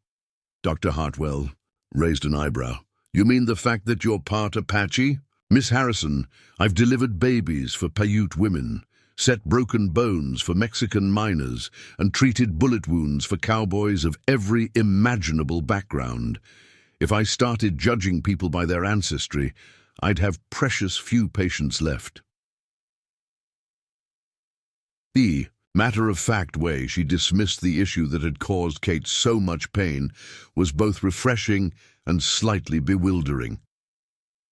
Dr. Hartwell raised an eyebrow. "You mean the fact that you're part Apache?" "Miss Harrison, I've delivered babies for Paiute women, set broken bones for Mexican miners, and treated bullet wounds for cowboys of every imaginable background. If I started judging people by their ancestry, I'd have precious few patients left." The matter-of-fact way she dismissed the issue that had caused Kate so much pain was both refreshing and slightly bewildering.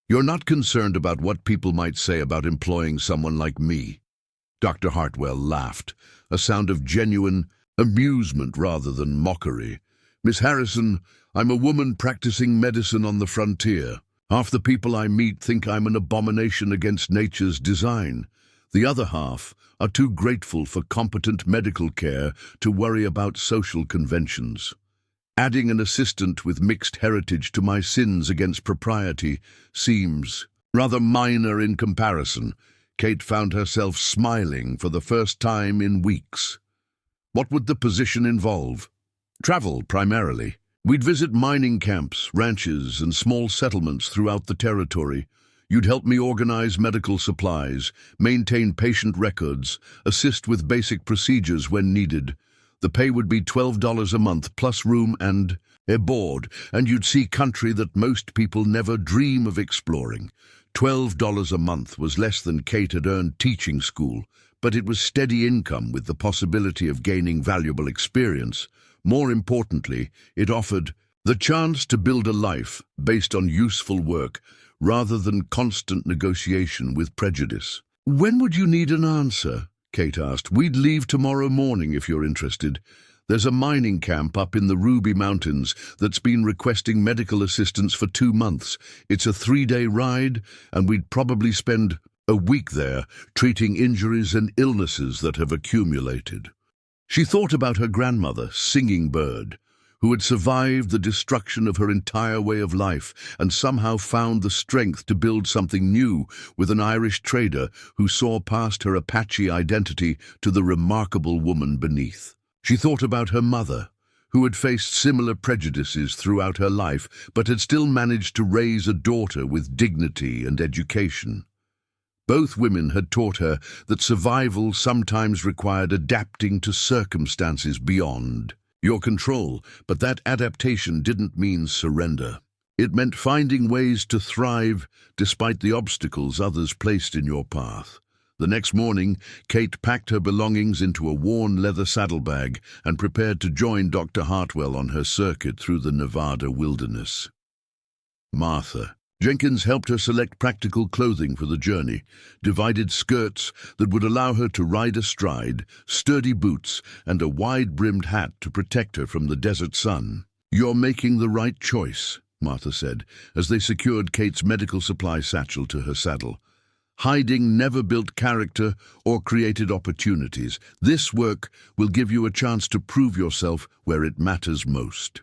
"You're not concerned about what people might say about employing someone like me?" Dr. Hartwell laughed, a sound of genuine amusement rather than mockery. "Miss Harrison, I'm a woman practicing medicine on the frontier. Half the people I meet think I'm an abomination against nature's design. The other half are too grateful for competent medical care to worry about social conventions. Adding an assistant with mixed heritage to my sins against propriety seems rather minor in comparison." Kate found herself smiling for the first time in weeks. "What would the position involve?" "Travel, primarily. We'd visit mining camps, ranches, and small settlements throughout the territory. You'd help me organize medical supplies, maintain patient records, assist with basic procedures when needed. The pay would be $12 a month plus room and board, and you'd see country that most people never dream of exploring." $12 a month was less than Kate had earned teaching school, but it was steady income with the possibility of gaining valuable experience. More importantly, it offered the chance to build a life based on useful work rather than constant negotiation with prejudice. "When would you need an answer?" Kate asked. "We'd leave tomorrow morning if you're interested. There's a mining camp up in the Ruby Mountains that's been requesting medical assistance for 2 months. It's a 3-day ride, and we'd probably spend a week there treating injuries and illnesses that have accumulated." She thought about her grandmother, Singing Bird, who had survived the destruction of her entire way of life and somehow found the strength to build something new with an Irish trader who saw past her Apache identity to the remarkable woman beneath. She thought about her mother, who had faced similar prejudices throughout her life but had still managed to raise a daughter with dignity and education. Both women had taught her that survival sometimes required adapting to circumstances beyond your control, but that adaptation didn't mean surrender. It meant finding ways to thrive despite the obstacles others placed in your path. The next morning, Kate packed her belongings into a worn leather saddlebag and prepared to join Dr. Hartwell on her circuit through the Nevada wilderness. Martha, Jenkins helped her select practical clothing for the journey, divided skirts that would allow her to ride astride, sturdy boots, and a wide-brimmed hat to protect her from the desert sun. "You're making the right choice," Martha said, as they secured Kate's medical supply satchel to her saddle. "Hiding never built character or created opportunities. This work will give you a chance to prove yourself where it matters most."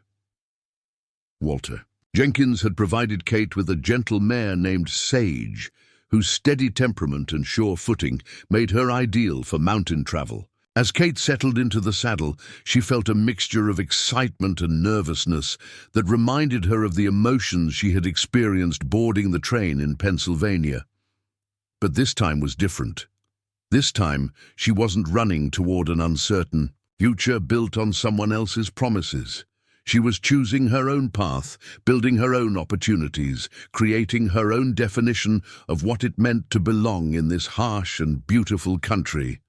Walter. Jenkins had provided Kate with a gentle mare named Sage, whose steady temperament and sure footing made her ideal for mountain travel. As Kate settled into the saddle, she felt a mixture of excitement and nervousness that reminded her of the emotions she had experienced boarding the train in Pennsylvania. But this time was different. This time, she wasn't running toward an uncertain future built on someone else's promises. She was choosing her own path, building her own opportunities, creating her own definition of what it meant to belong in this harsh and beautiful country.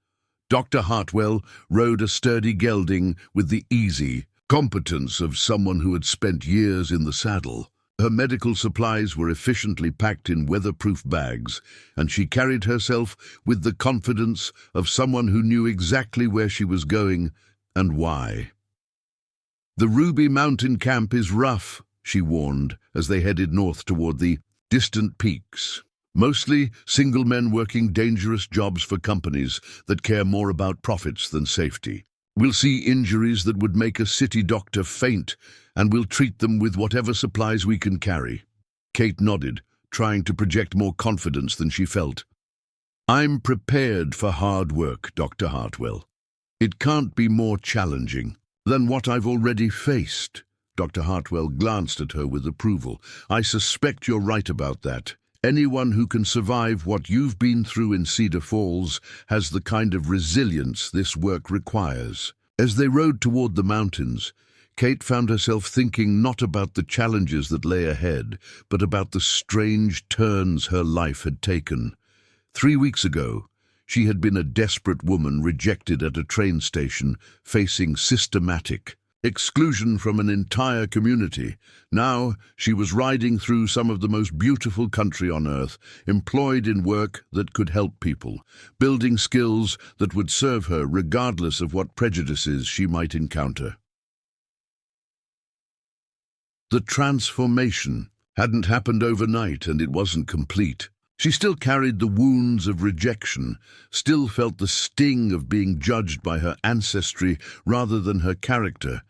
Dr. Hartwell rode a sturdy gelding with the easy competence of someone who had spent years in the saddle. Her medical supplies were efficiently packed in weatherproof bags, and she carried herself with the confidence of someone who knew exactly where she was going and why. "The Ruby Mountain camp is rough," she warned, as they headed north toward the distant peaks. "Mostly single men working dangerous jobs for companies that care more about profits than safety. We'll see injuries that would make a city doctor faint, and we'll treat them with whatever supplies we can carry." Kate nodded, trying to project more confidence than she felt. "I'm prepared for hard work, Dr. Hartwell. It can't be more challenging than what I've already faced." Dr. Hartwell glanced at her with approval. "I suspect you're right about that. Anyone who can survive what you've been through in Cedar Falls has the kind of resilience this work requires." As they rode toward the mountains, Kate found herself thinking not about the challenges that lay ahead, but about the strange turns her life had taken. 3 weeks ago, she had been a desperate woman rejected at a train station, facing systematic exclusion from an entire community. Now she was riding through some of the most beautiful country on earth, employed in work that could help people, building skills that would serve her regardless of what prejudices she might encounter. The transformation hadn't happened overnight, and it wasn't complete. She still carried the wounds of rejection, still felt the sting of being judged by her ancestry rather than her character.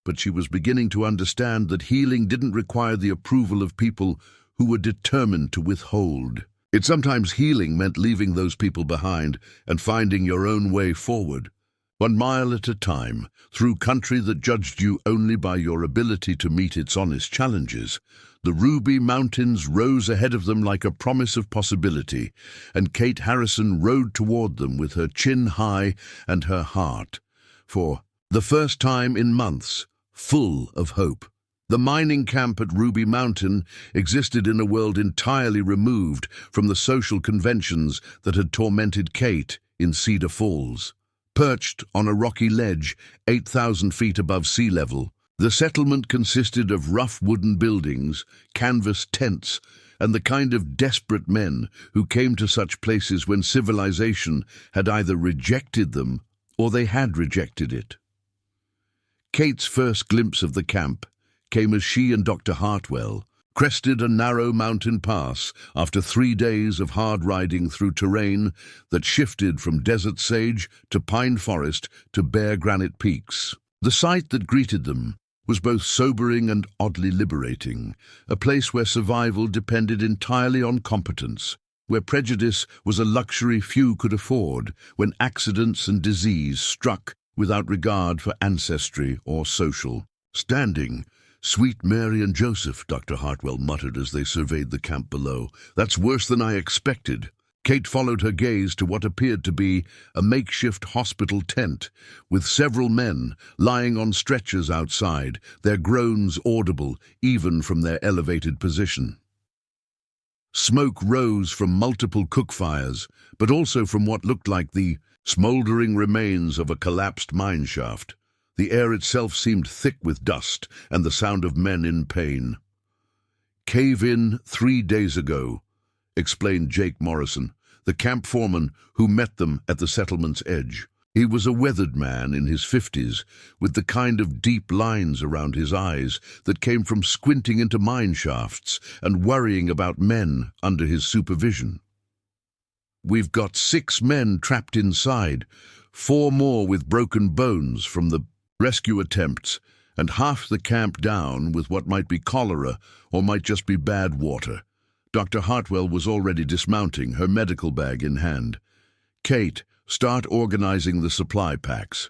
But she was beginning to understand that healing didn't require the approval of people who were determined to withhold. Sometimes healing meant leaving those people behind and finding your own way forward. 1 mile at a time, through country that judged you only by your ability to meet its honest challenges. The Ruby Mountains rose ahead of them like a promise of possibility, and Kate Harrison rode toward them with her chin high and her heart, for the first time in months, full of hope. The mining camp at Ruby Mountain existed in a world entirely removed from the social conventions that had tormented Kate in Cedar Falls. Perched on a rocky ledge 8,000 feet above sea level, the settlement consisted of rough wooden buildings, canvas tents, and the kind of desperate men who came to such places when civilization had either rejected them or they had rejected it. Kate's first glimpse of the camp came as she and Dr. Hartwell crested a narrow mountain pass after 3 days of hard riding through terrain that shifted from desert sage to pine forest to bare granite peaks. The sight that greeted them was both sobering and oddly liberating, a place where survival depended entirely on competence, where prejudice was a luxury few could afford, when accidents and disease struck without regard for ancestry or social standing. "Sweet Mary and Joseph," Dr. Hartwell muttered as they surveyed the camp below. "That's worse than I expected." Kate followed her gaze to what appeared to be a makeshift hospital tent, with several men lying on stretchers outside, their groans audible even from their elevated position. Smoke rose from multiple cook fires, but also from what looked like the smoldering remains of a collapsed mine shaft. The air itself seemed thick with dust and the sound of men in pain. cave-in 3 days ago," explained Jake Morrison, the camp foreman who met them at the settlement's edge. He was a weathered man in his 50s, with the kind of deep lines around his eyes that came from squinting into mine shafts and worrying about men under his supervision. "We've got 6 men trapped inside, 4 more with broken bones from the rescue attempts, and half the camp down with what might be cholera or might just be bad water." Dr. Hartwell was already dismounting, her medical bag in hand. "Kate, start organizing the supply packs.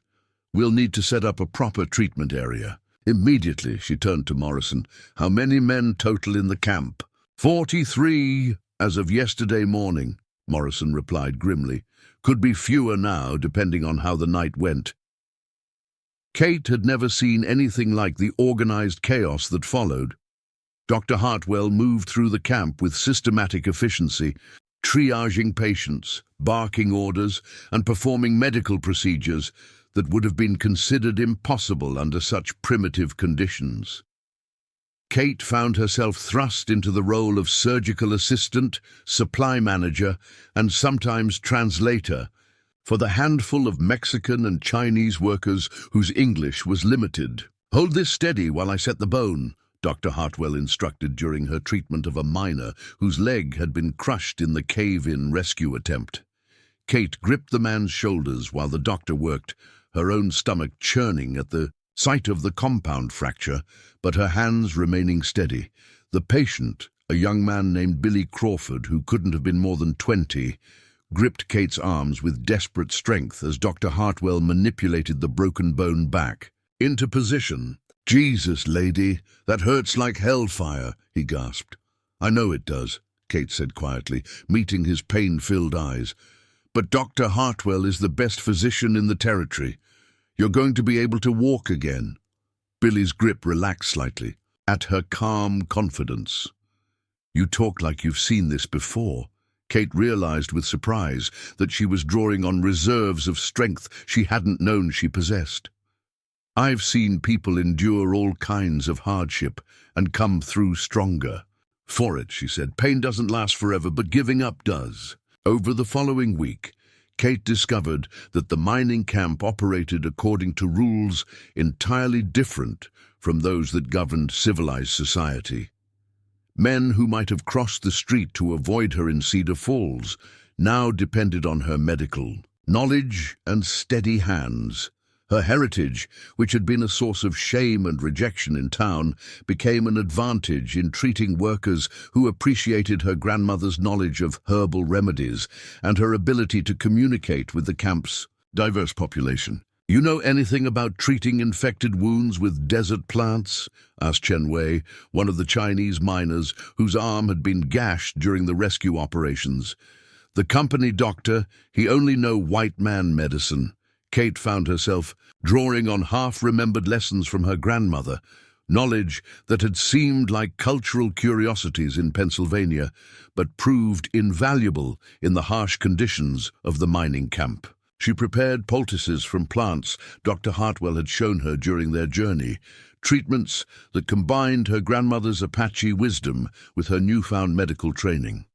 We'll need to set up a proper treatment area." Immediately, she turned to Morrison. "How many men total in the camp?" 43 as of yesterday morning," Morrison replied grimly. "Could be fewer now, depending on how the night went." Kate had never seen anything like the organized chaos that followed. Dr. Hartwell moved through the camp with systematic efficiency, triaging patients, barking orders, and performing medical procedures that would have been considered impossible under such primitive conditions. Kate found herself thrust into the role of surgical assistant, supply manager, and sometimes translator for the handful of Mexican and Chinese workers whose English was limited. "Hold this steady while I set the bone," Dr. Hartwell instructed during her treatment of a miner whose leg had been crushed in the cave-in rescue attempt. Kate gripped the man's shoulders while the doctor worked, her own stomach churning at the sight of the compound fracture, but her hands remaining steady. The patient, a young man named Billy Crawford, who couldn't have been more than 20, gripped Kate's arms with desperate strength as Dr. Hartwell manipulated the broken bone back into position. "Jesus, lady, that hurts like hellfire," he gasped. "I know it does," Kate said quietly, meeting his pain-filled eyes. "But Dr. Hartwell is the best physician in the territory. You're going to be able to walk again." Billy's grip relaxed slightly, at her calm confidence. "You talk like you've seen this before." Kate realized with surprise that she was drawing on reserves of strength she hadn't known she possessed. "I've seen people endure all kinds of hardship and come through stronger." "For it," she said. "Pain doesn't last forever, but giving up does." Over the following week, Kate discovered that the mining camp operated according to rules entirely different from those that governed civilized society. Men who might have crossed the street to avoid her in Cedar Falls now depended on her medical knowledge and steady hands. Her heritage, which had been a source of shame and rejection in town, became an advantage in treating workers who appreciated her grandmother's knowledge of herbal remedies and her ability to communicate with the camp's diverse population. "You know anything about treating infected wounds with desert plants?" asked Chen Wei, one of the Chinese miners whose arm had been gashed during the rescue operations. "The company doctor, he only know white man medicine." Kate found herself drawing on half-remembered lessons from her grandmother, knowledge that had seemed like cultural curiosities in Pennsylvania, but proved invaluable in the harsh conditions of the mining camp. She prepared poultices from plants Dr. Hartwell had shown her during their journey, treatments that combined her grandmother's Apache wisdom with her newfound medical training.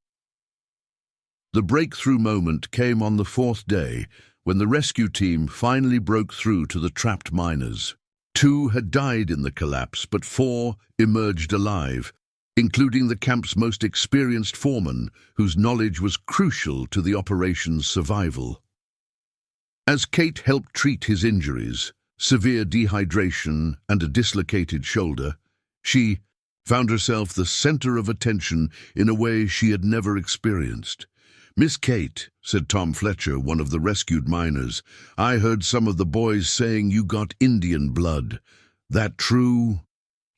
The breakthrough moment came on the 4th day, when the rescue team finally broke through to the trapped miners. 2 had died in the collapse, but 4 emerged alive, including the camp's most experienced foreman, whose knowledge was crucial to the operation's survival. As Kate helped treat his injuries, severe dehydration and a dislocated shoulder, she found herself the center of attention in a way she had never experienced. "Miss Kate," said Tom Fletcher, one of the rescued miners, "I heard some of the boys saying you got Indian blood. That true?"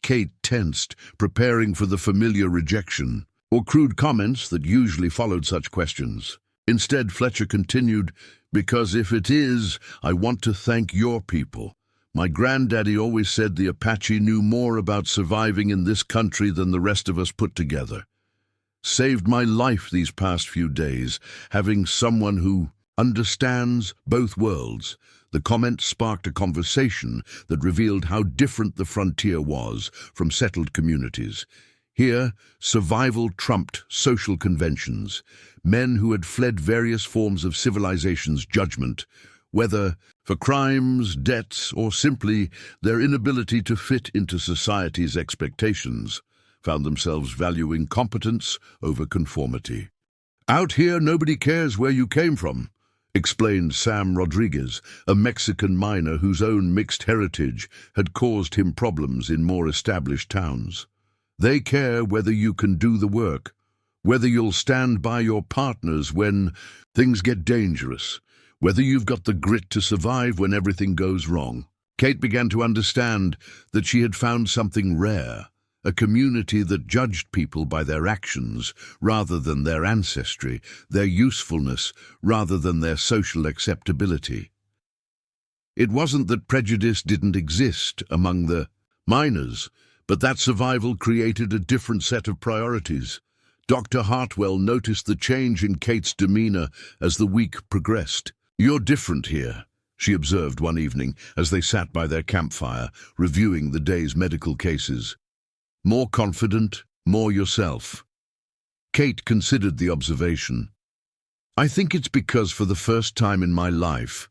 Kate tensed, preparing for the familiar rejection, or crude comments that usually followed such questions. Instead, Fletcher continued, "Because if it is, I want to thank your people. My granddaddy always said the Apache knew more about surviving in this country than the rest of us put together. Saved my life these past few days, having someone who understands both worlds." The comment sparked a conversation that revealed how different the frontier was from settled communities. Here, survival trumped social conventions. Men who had fled various forms of civilization's judgment, whether for crimes, debts, or simply their inability to fit into society's expectations, found themselves valuing competence over conformity. "Out here, nobody cares where you came from," explained Sam Rodriguez, a Mexican miner whose own mixed heritage had caused him problems in more established towns. "They care whether you can do the work, whether you'll stand by your partners when things get dangerous, whether you've got the grit to survive when everything goes wrong." Kate began to understand that she had found something rare, a community that judged people by their actions rather than their ancestry, their usefulness rather than their social acceptability. It wasn't that prejudice didn't exist among the miners, but that survival created a different set of priorities. Dr. Hartwell noticed the change in Kate's demeanor as the week progressed. "You're different here," she observed one evening as they sat by their campfire, reviewing the day's medical cases. "More confident, more yourself." Kate considered the observation. "I think it's because for the first time in my life,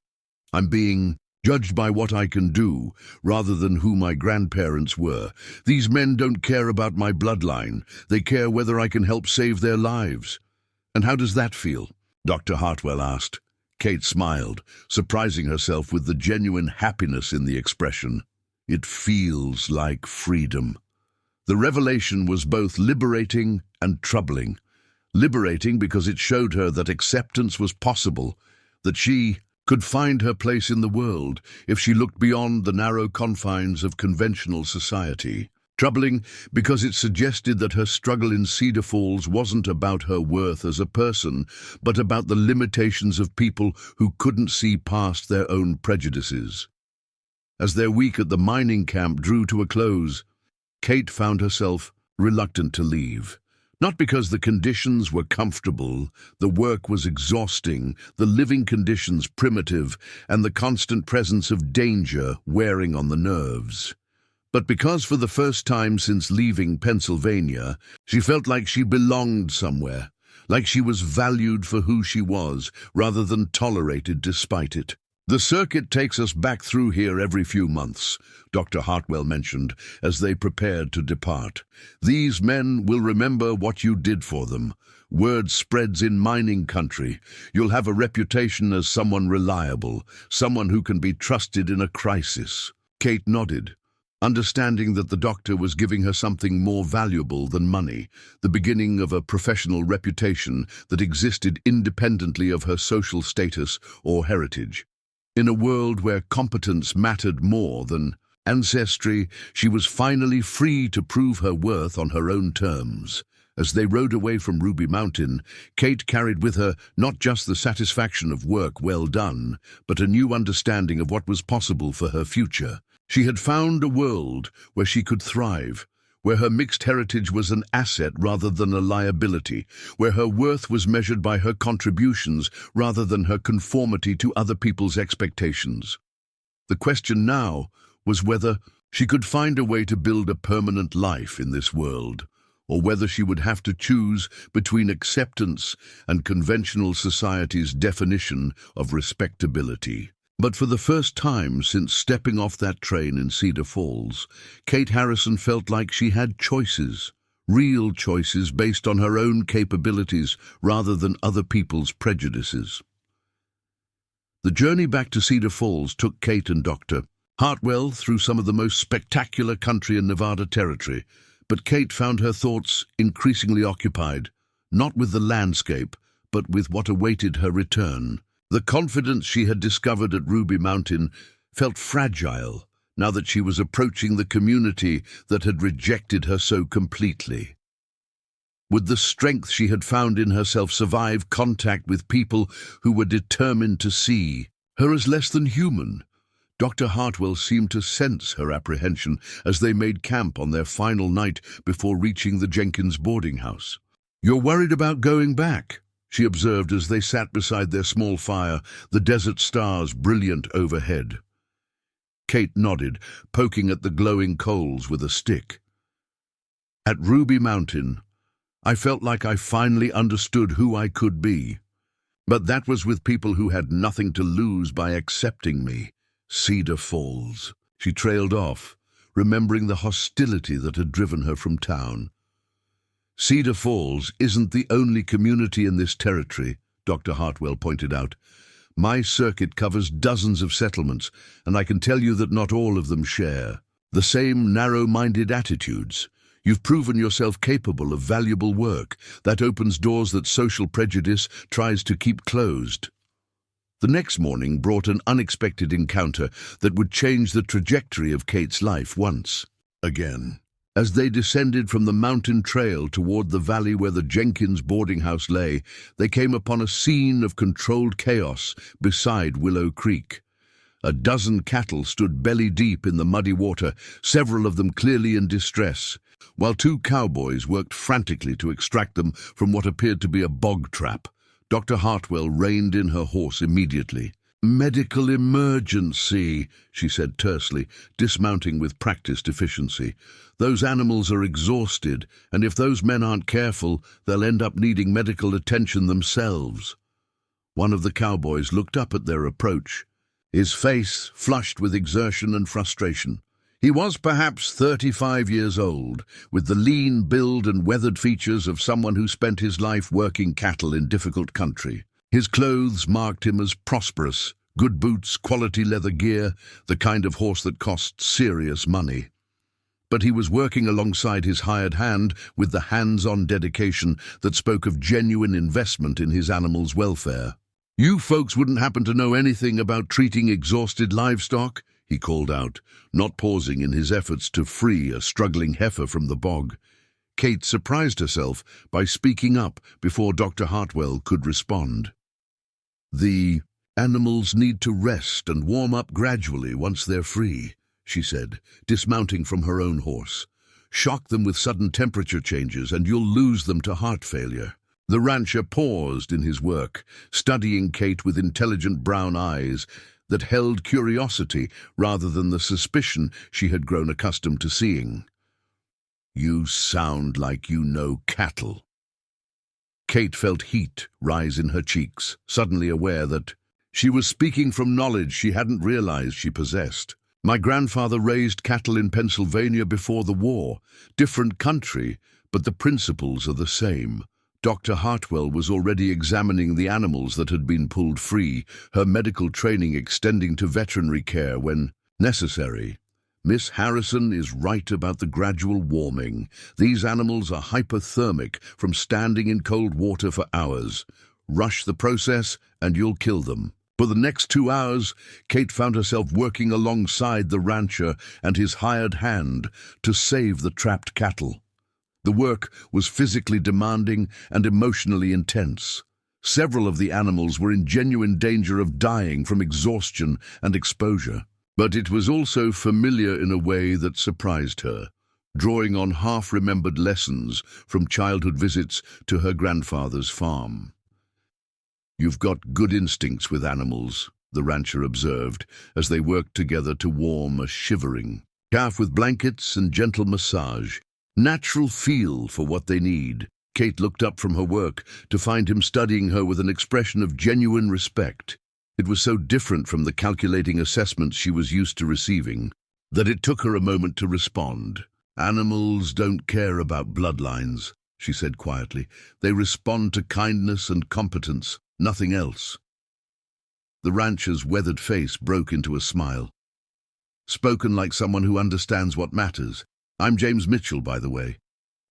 I'm being judged by what I can do rather than who my grandparents were. These men don't care about my bloodline. They care whether I can help save their lives." "And how does that feel?" Dr. Hartwell asked. Kate smiled, surprising herself with the genuine happiness in the expression. "It feels like freedom." The revelation was both liberating and troubling. Liberating because it showed her that acceptance was possible, that she could find her place in the world if she looked beyond the narrow confines of conventional society. Troubling because it suggested that her struggle in Cedar Falls wasn't about her worth as a person, but about the limitations of people who couldn't see past their own prejudices. As their week at the mining camp drew to a close, Kate found herself reluctant to leave. Not because the conditions were comfortable, the work was exhausting, the living conditions primitive, and the constant presence of danger wearing on the nerves. But because for the first time since leaving Pennsylvania, she felt like she belonged somewhere, like she was valued for who she was, rather than tolerated despite it. "The circuit takes us back through here every few months," Dr. Hartwell mentioned as they prepared to depart. "These men will remember what you did for them. Word spreads in mining country. You'll have a reputation as someone reliable, someone who can be trusted in a crisis." Kate nodded, understanding that the doctor was giving her something more valuable than money, the beginning of a professional reputation that existed independently of her social status or heritage. In a world where competence mattered more than ancestry, she was finally free to prove her worth on her own terms. As they rode away from Ruby Mountain, Kate carried with her not just the satisfaction of work well done, but a new understanding of what was possible for her future. She had found a world where she could thrive, where her mixed heritage was an asset rather than a liability, where her worth was measured by her contributions rather than her conformity to other people's expectations. The question now was whether she could find a way to build a permanent life in this world, or whether she would have to choose between acceptance and conventional society's definition of respectability. But for the first time since stepping off that train in Cedar Falls, Kate Harrison felt like she had choices, real choices based on her own capabilities rather than other people's prejudices. The journey back to Cedar Falls took Kate and Dr. Hartwell through some of the most spectacular country in Nevada territory, but Kate found her thoughts increasingly occupied, not with the landscape, but with what awaited her return. The confidence she had discovered at Ruby Mountain felt fragile now that she was approaching the community that had rejected her so completely. Would the strength she had found in herself survive contact with people who were determined to see her as less than human? Dr. Hartwell seemed to sense her apprehension as they made camp on their final night before reaching the Jenkins boarding house. "You're worried about going back?" she observed as they sat beside their small fire, the desert stars brilliant overhead. Kate nodded, poking at the glowing coals with a stick. At Ruby Mountain, I felt like I finally understood who I could be. But that was with people who had nothing to lose by accepting me. Cedar Falls. She trailed off, remembering the hostility that had driven her from town. Cedar Falls isn't the only community in this territory, Dr. Hartwell pointed out. My circuit covers dozens of settlements, and I can tell you that not all of them share the same narrow-minded attitudes. You've proven yourself capable of valuable work that opens doors that social prejudice tries to keep closed. The next morning brought an unexpected encounter that would change the trajectory of Kate's life once again. As they descended from the mountain trail toward the valley where the Jenkins boarding house lay, they came upon a scene of controlled chaos beside Willow Creek. A dozen cattle stood belly-deep in the muddy water, several of them clearly in distress, while two cowboys worked frantically to extract them from what appeared to be a bog trap. Dr. Hartwell reined in her horse immediately. "Medical emergency," she said tersely, dismounting with practiced efficiency. "Those animals are exhausted, and if those men aren't careful, they'll end up needing medical attention themselves." One of the cowboys looked up at their approach, his face flushed with exertion and frustration. He was perhaps 35 years old, with the lean build and weathered features of someone who spent his life working cattle in difficult country. His clothes marked him as prosperous, good boots, quality leather gear, the kind of horse that cost serious money. But he was working alongside his hired hand with the hands-on dedication that spoke of genuine investment in his animal's welfare. "You folks wouldn't happen to know anything about treating exhausted livestock?" he called out, not pausing in his efforts to free a struggling heifer from the bog. Kate surprised herself by speaking up before Dr. Hartwell could respond. "The animals need to rest and warm up gradually once they're free," she said, dismounting from her own horse. "Shock them with sudden temperature changes and you'll lose them to heart failure." The rancher paused in his work, studying Kate with intelligent brown eyes that held curiosity rather than the suspicion she had grown accustomed to seeing. "You sound like you know cattle." Kate felt heat rise in her cheeks, suddenly aware that she was speaking from knowledge she hadn't realized she possessed. "My grandfather raised cattle in Pennsylvania before the war. Different country, but the principles are the same." Dr. Hartwell was already examining the animals that had been pulled free, her medical training extending to veterinary care when necessary. "Miss Harrison is right about the gradual warming. These animals are hypothermic from standing in cold water for hours. Rush the process and you'll kill them." For the next 2 hours, Kate found herself working alongside the rancher and his hired hand to save the trapped cattle. The work was physically demanding and emotionally intense. Several of the animals were in genuine danger of dying from exhaustion and exposure. But it was also familiar in a way that surprised her, drawing on half-remembered lessons from childhood visits to her grandfather's farm. "You've got good instincts with animals," the rancher observed, as they worked together to warm a shivering calf with blankets and gentle massage. Natural feel for what they need. Kate looked up from her work to find him studying her with an expression of genuine respect. It was so different from the calculating assessments she was used to receiving that it took her a moment to respond. "Animals don't care about bloodlines," she said quietly. "They respond to kindness and competence, nothing else." The rancher's weathered face broke into a smile. "Spoken like someone who understands what matters. I'm James Mitchell, by the way.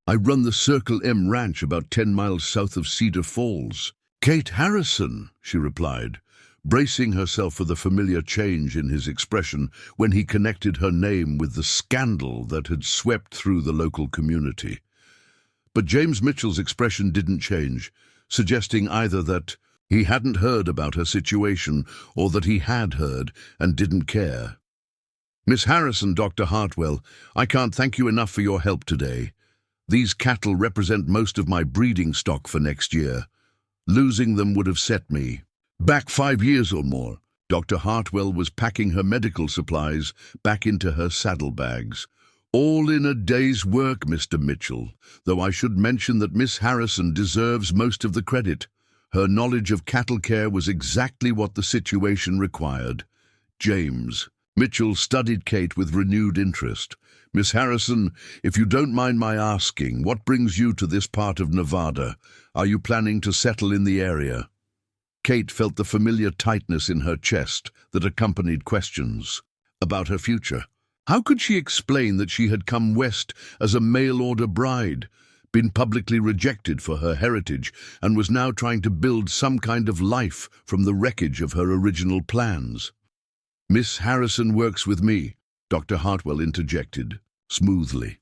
I run the Circle M Ranch about 10 miles south of Cedar Falls." "Kate Harrison," she replied, bracing herself for the familiar change in his expression when he connected her name with the scandal that had swept through the local community. But James Mitchell's expression didn't change, suggesting either that he hadn't heard about her situation or that he had heard and didn't care. "Miss Harrison, Dr. Hartwell, I can't thank you enough for your help today. These cattle represent most of my breeding stock for next year. Losing them would have set me back 5 years or more." Dr. Hartwell was packing her medical supplies back into her saddlebags. All in a day's work, Mr. Mitchell, though I should mention that Miss Harrison deserves most of the credit. Her knowledge of cattle care was exactly what the situation required. James. Mitchell studied Kate with renewed interest. Miss Harrison, if you don't mind my asking, what brings you to this part of Nevada? Are you planning to settle in the area? Kate felt the familiar tightness in her chest that accompanied questions about her future. How could she explain that she had come west as a mail-order bride, been publicly rejected for her heritage, and was now trying to build some kind of life from the wreckage of her original plans? Miss Harrison works with me, Dr. Hartwell interjected, smoothly.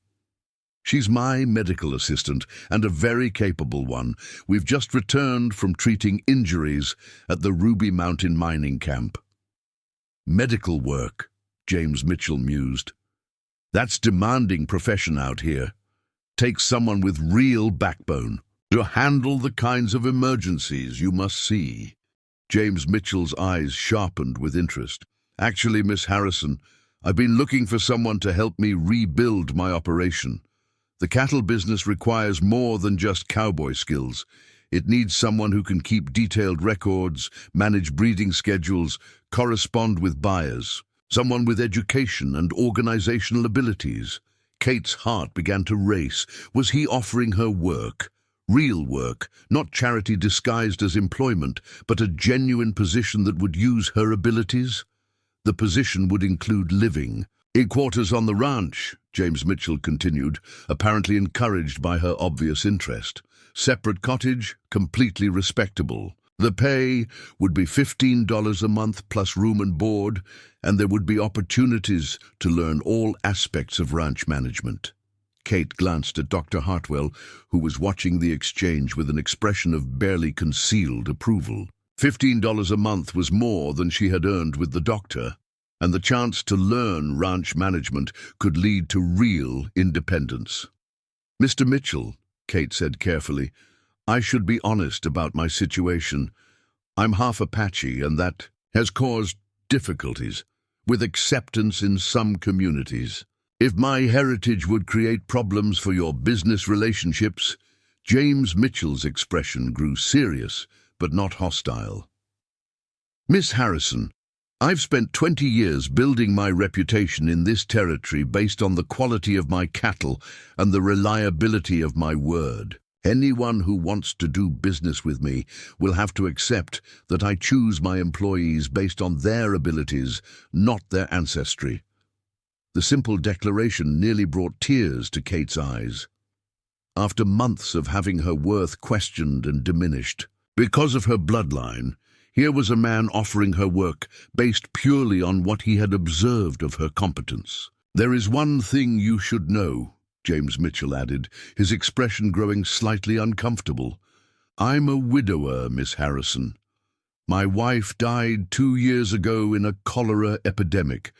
She's my medical assistant, and a very capable one. We've just returned from treating injuries at the Ruby Mountain mining camp. Medical work, James Mitchell mused. That's demanding profession out here. Takes someone with real backbone to handle the kinds of emergencies you must see. James Mitchell's eyes sharpened with interest. Actually, Miss Harrison, I've been looking for someone to help me rebuild my operation. The cattle business requires more than just cowboy skills. It needs someone who can keep detailed records, manage breeding schedules, correspond with buyers. Someone with education and organizational abilities. Kate's heart began to race. Was he offering her work? Real work, not charity disguised as employment, but a genuine position that would use her abilities? The position would include living in quarters on the ranch, James Mitchell continued, apparently encouraged by her obvious interest. Separate cottage, completely respectable. The pay would be $15 a month plus room and board, and there would be opportunities to learn all aspects of ranch management. Kate glanced at Dr. Hartwell, who was watching the exchange with an expression of barely concealed approval. $15 a month was more than she had earned with the doctor, and the chance to learn ranch management could lead to real independence. Mr. Mitchell, Kate said carefully, I should be honest about my situation. I'm Half-Apache, and that has caused difficulties with acceptance in some communities. If my heritage would create problems for your business relationships, James Mitchell's expression grew serious, but not hostile. Miss Harrison, I've spent 20 years building my reputation in this territory based on the quality of my cattle and the reliability of my word. Anyone who wants to do business with me will have to accept that I choose my employees based on their abilities, not their ancestry. The simple declaration nearly brought tears to Kate's eyes. After months of having her worth questioned and diminished because of her bloodline, here was a man offering her work based purely on what he had observed of her competence. There is one thing you should know, James Mitchell added, his expression growing slightly uncomfortable. I'm a widower, Miss Harrison. My wife died 2 years ago in a cholera epidemic.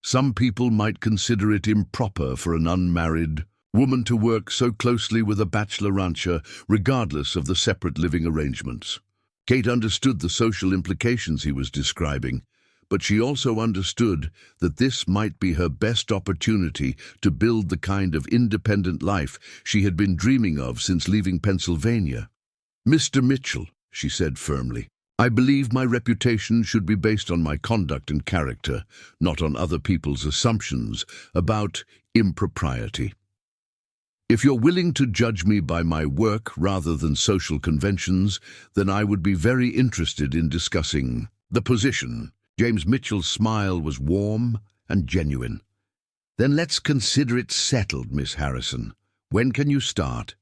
Some people might consider it improper for an unmarried woman to work so closely with a bachelor rancher, regardless of the separate living arrangements. Kate understood the social implications he was describing, but she also understood that this might be her best opportunity to build the kind of independent life she had been dreaming of since leaving Pennsylvania. Mr. Mitchell, she said firmly, I believe my reputation should be based on my conduct and character, not on other people's assumptions about impropriety. If you're willing to judge me by my work rather than social conventions, then I would be very interested in discussing the position. James Mitchell's smile was warm and genuine. Then let's consider it settled, Miss Harrison. When can you start?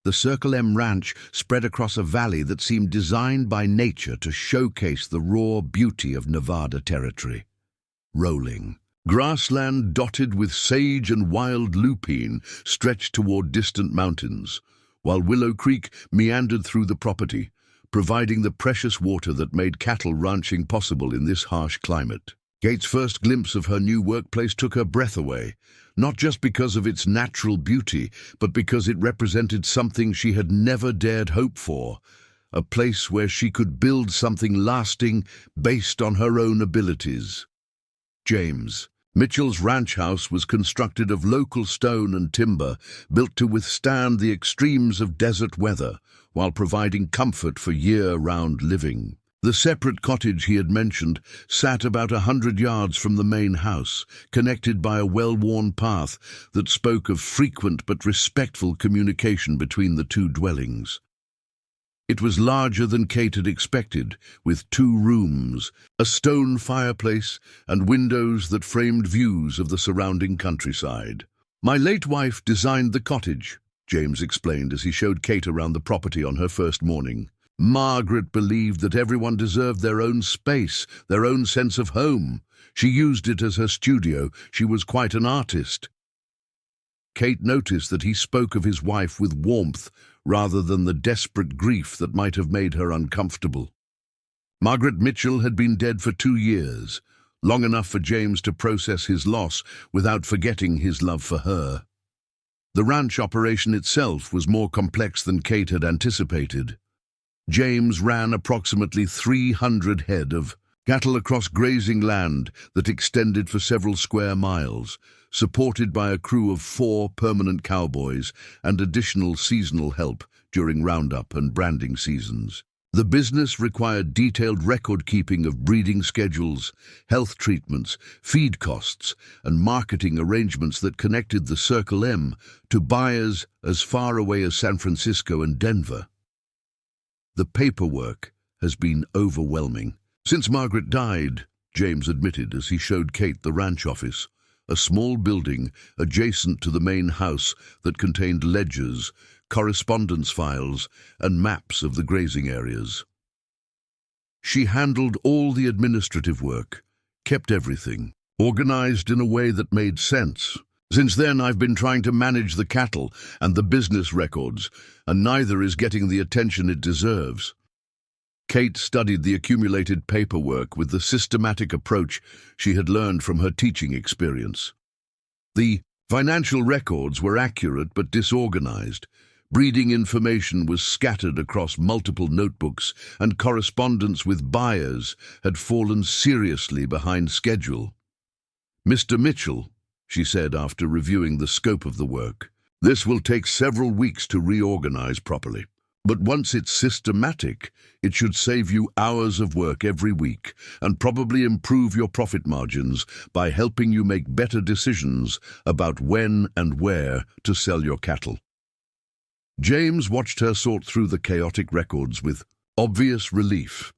The Circle M Ranch spread across a valley that seemed designed by nature to showcase the raw beauty of Nevada territory. Rolling grassland dotted with sage and wild lupine stretched toward distant mountains, while Willow Creek meandered through the property, providing the precious water that made cattle ranching possible in this harsh climate. Kate's first glimpse of her new workplace took her breath away, not just because of its natural beauty, but because it represented something she had never dared hope for, a place where she could build something lasting based on her own abilities. James, Mitchell's ranch house was constructed of local stone and timber, built to withstand the extremes of desert weather, while providing comfort for year-round living. The separate cottage he had mentioned sat about 100 yards from the main house, connected by a well-worn path that spoke of frequent but respectful communication between the two dwellings. It was larger than Kate had expected, with 2 rooms, a stone fireplace, and windows that framed views of the surrounding countryside. "My late wife designed the cottage," James explained as he showed Kate around the property on her first morning. "Margaret believed that everyone deserved their own space, their own sense of home. She used it as her studio. She was quite an artist." Kate noticed that he spoke of his wife with warmth rather than the desperate grief that might have made her uncomfortable. Margaret Mitchell had been dead for 2 years, long enough for James to process his loss without forgetting his love for her. The ranch operation itself was more complex than Kate had anticipated. James ran approximately 300 head of cattle across grazing land that extended for several square miles, supported by a crew of 4 permanent cowboys and additional seasonal help during roundup and branding seasons. The business required detailed record-keeping of breeding schedules, health treatments, feed costs, and marketing arrangements that connected the Circle M to buyers as far away as San Francisco and Denver. The paperwork has been overwhelming. "Since Margaret died," James admitted as he showed Kate the ranch office, a small building adjacent to the main house that contained ledgers, correspondence files, and maps of the grazing areas. "She handled all the administrative work, kept everything organized in a way that made sense. Since then, I've been trying to manage the cattle and the business records, and neither is getting the attention it deserves." Kate studied the accumulated paperwork with the systematic approach she had learned from her teaching experience. The financial records were accurate but disorganized. Breeding information was scattered across multiple notebooks, and correspondence with buyers had fallen seriously behind schedule. "Mr. Mitchell," she said after reviewing the scope of the work, "this will take several weeks to reorganize properly. But once it's systematic, it should save you hours of work every week and probably improve your profit margins by helping you make better decisions about when and where to sell your cattle." James watched her sort through the chaotic records with obvious relief.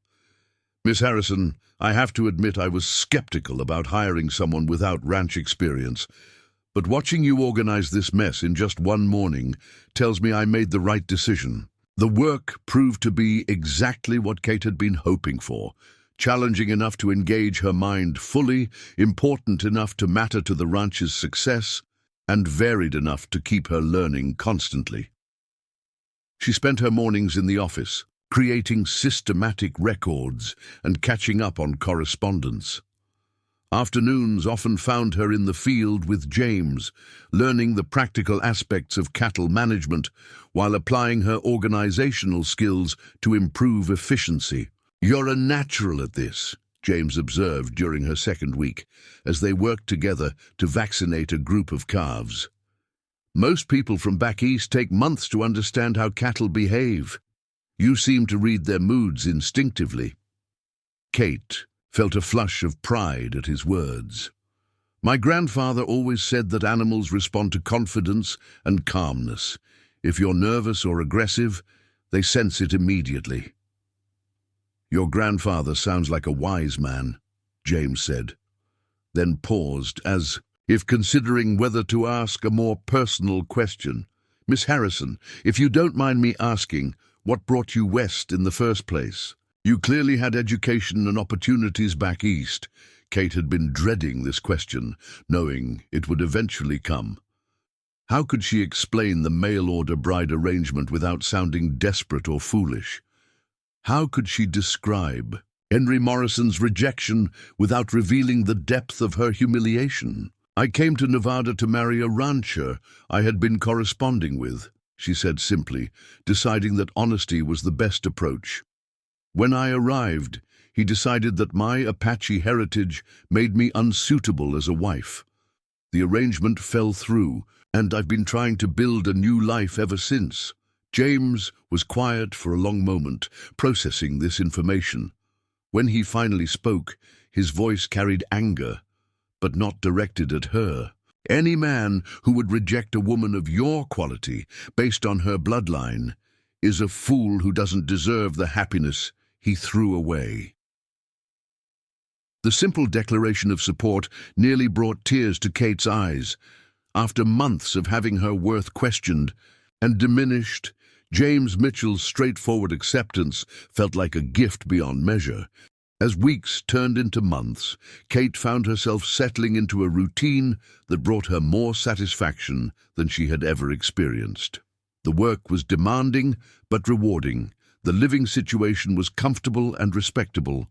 "Miss Harrison, I have to admit I was skeptical about hiring someone without ranch experience, but watching you organize this mess in just one morning tells me I made the right decision." The work proved to be exactly what Kate had been hoping for, challenging enough to engage her mind fully, important enough to matter to the ranch's success, and varied enough to keep her learning constantly. She spent her mornings in the office, creating systematic records and catching up on correspondence. Afternoons often found her in the field with James, learning the practical aspects of cattle management while applying her organizational skills to improve efficiency. "You're a natural at this," James observed during her second week, as they worked together to vaccinate a group of calves. "Most people from back east take months to understand how cattle behave. You seem to read their moods instinctively." Kate felt a flush of pride at his words. "My grandfather always said that animals respond to confidence and calmness. If you're nervous or aggressive, they sense it immediately." "Your grandfather sounds like a wise man," James said, then paused as if considering whether to ask a more personal question. "Miss Harrison, if you don't mind me asking, what brought you west in the first place? You clearly had education and opportunities back east." Kate had been dreading this question, knowing it would eventually come. How could she explain the mail-order bride arrangement without sounding desperate or foolish? How could she describe Henry Morrison's rejection without revealing the depth of her humiliation? "I came to Nevada to marry a rancher I had been corresponding with," she said simply, deciding that honesty was the best approach. "When I arrived, He decided that my Apache heritage made me unsuitable as a wife. The arrangement fell through, and I've been trying to build a new life ever since. James was quiet for a long moment, processing this information. When he finally spoke, his voice carried anger, but not directed at her. Any man who would reject a woman of your quality based on her bloodline is a fool who doesn't deserve the happiness he threw away. The simple declaration of support nearly brought tears to Kate's eyes. After months of having her worth questioned and diminished, James Mitchell's straightforward acceptance felt like a gift beyond measure. As weeks turned into months, Kate found herself settling into a routine that brought her more satisfaction than she had ever experienced. The work was demanding but rewarding. The living situation was comfortable and respectable,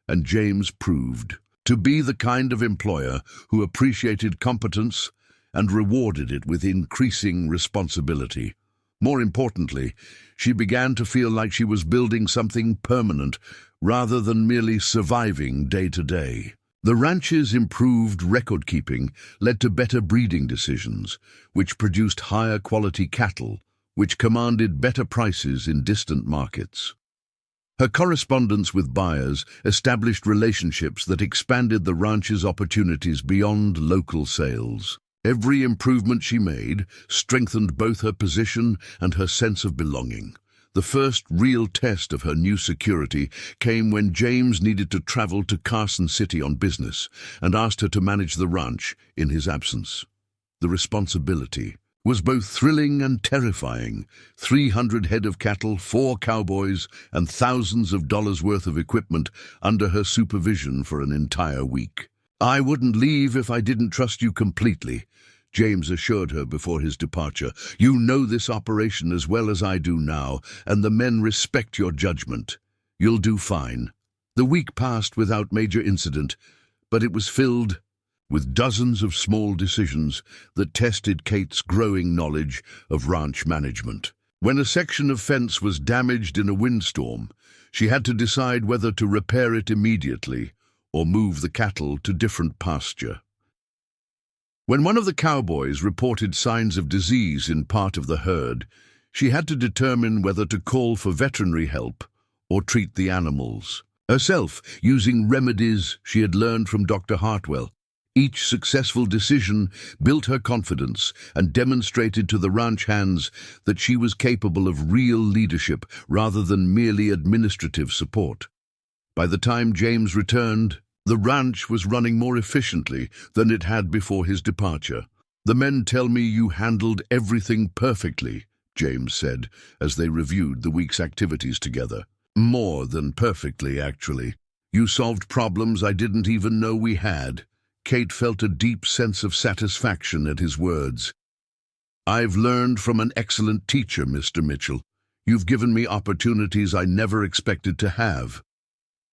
and James proved to be the kind of employer who appreciated competence and rewarded it with increasing responsibility. More importantly, she began to feel like she was building something permanent rather than merely surviving day to day. The ranch's improved record-keeping led to better breeding decisions, which produced higher quality cattle, which commanded better prices in distant markets. Her correspondence with buyers established relationships that expanded the ranch's opportunities beyond local sales. Every improvement she made strengthened both her position and her sense of belonging. The first real test of her new security came when James needed to travel to Carson City on business and asked her to manage the ranch in his absence. The responsibility was both thrilling and terrifying. 300 head of cattle, 4 cowboys, and thousands of dollars worth of equipment under her supervision for an entire week. "I wouldn't leave if I didn't trust you completely," James assured her before his departure. "You know this operation as well as I do now, and the men respect your judgment. You'll do fine." The week passed without major incident, but it was filled with dozens of small decisions that tested Kate's growing knowledge of ranch management. When a section of fence was damaged in a windstorm, she had to decide whether to repair it immediately or move the cattle to different pasture. When one of the cowboys reported signs of disease in part of the herd, she had to determine whether to call for veterinary help or treat the animals herself, using remedies she had learned from Dr. Hartwell. Each successful decision built her confidence and demonstrated to the ranch hands that she was capable of real leadership rather than merely administrative support. By the time James returned, the ranch was running more efficiently than it had before his departure. "The men tell me you handled everything perfectly," James said, as they reviewed the week's activities together. "More than perfectly, actually. You solved problems I didn't even know we had." Kate felt a deep sense of satisfaction at his words. "I've learned from an excellent teacher, Mr. Mitchell. You've given me opportunities I never expected to have."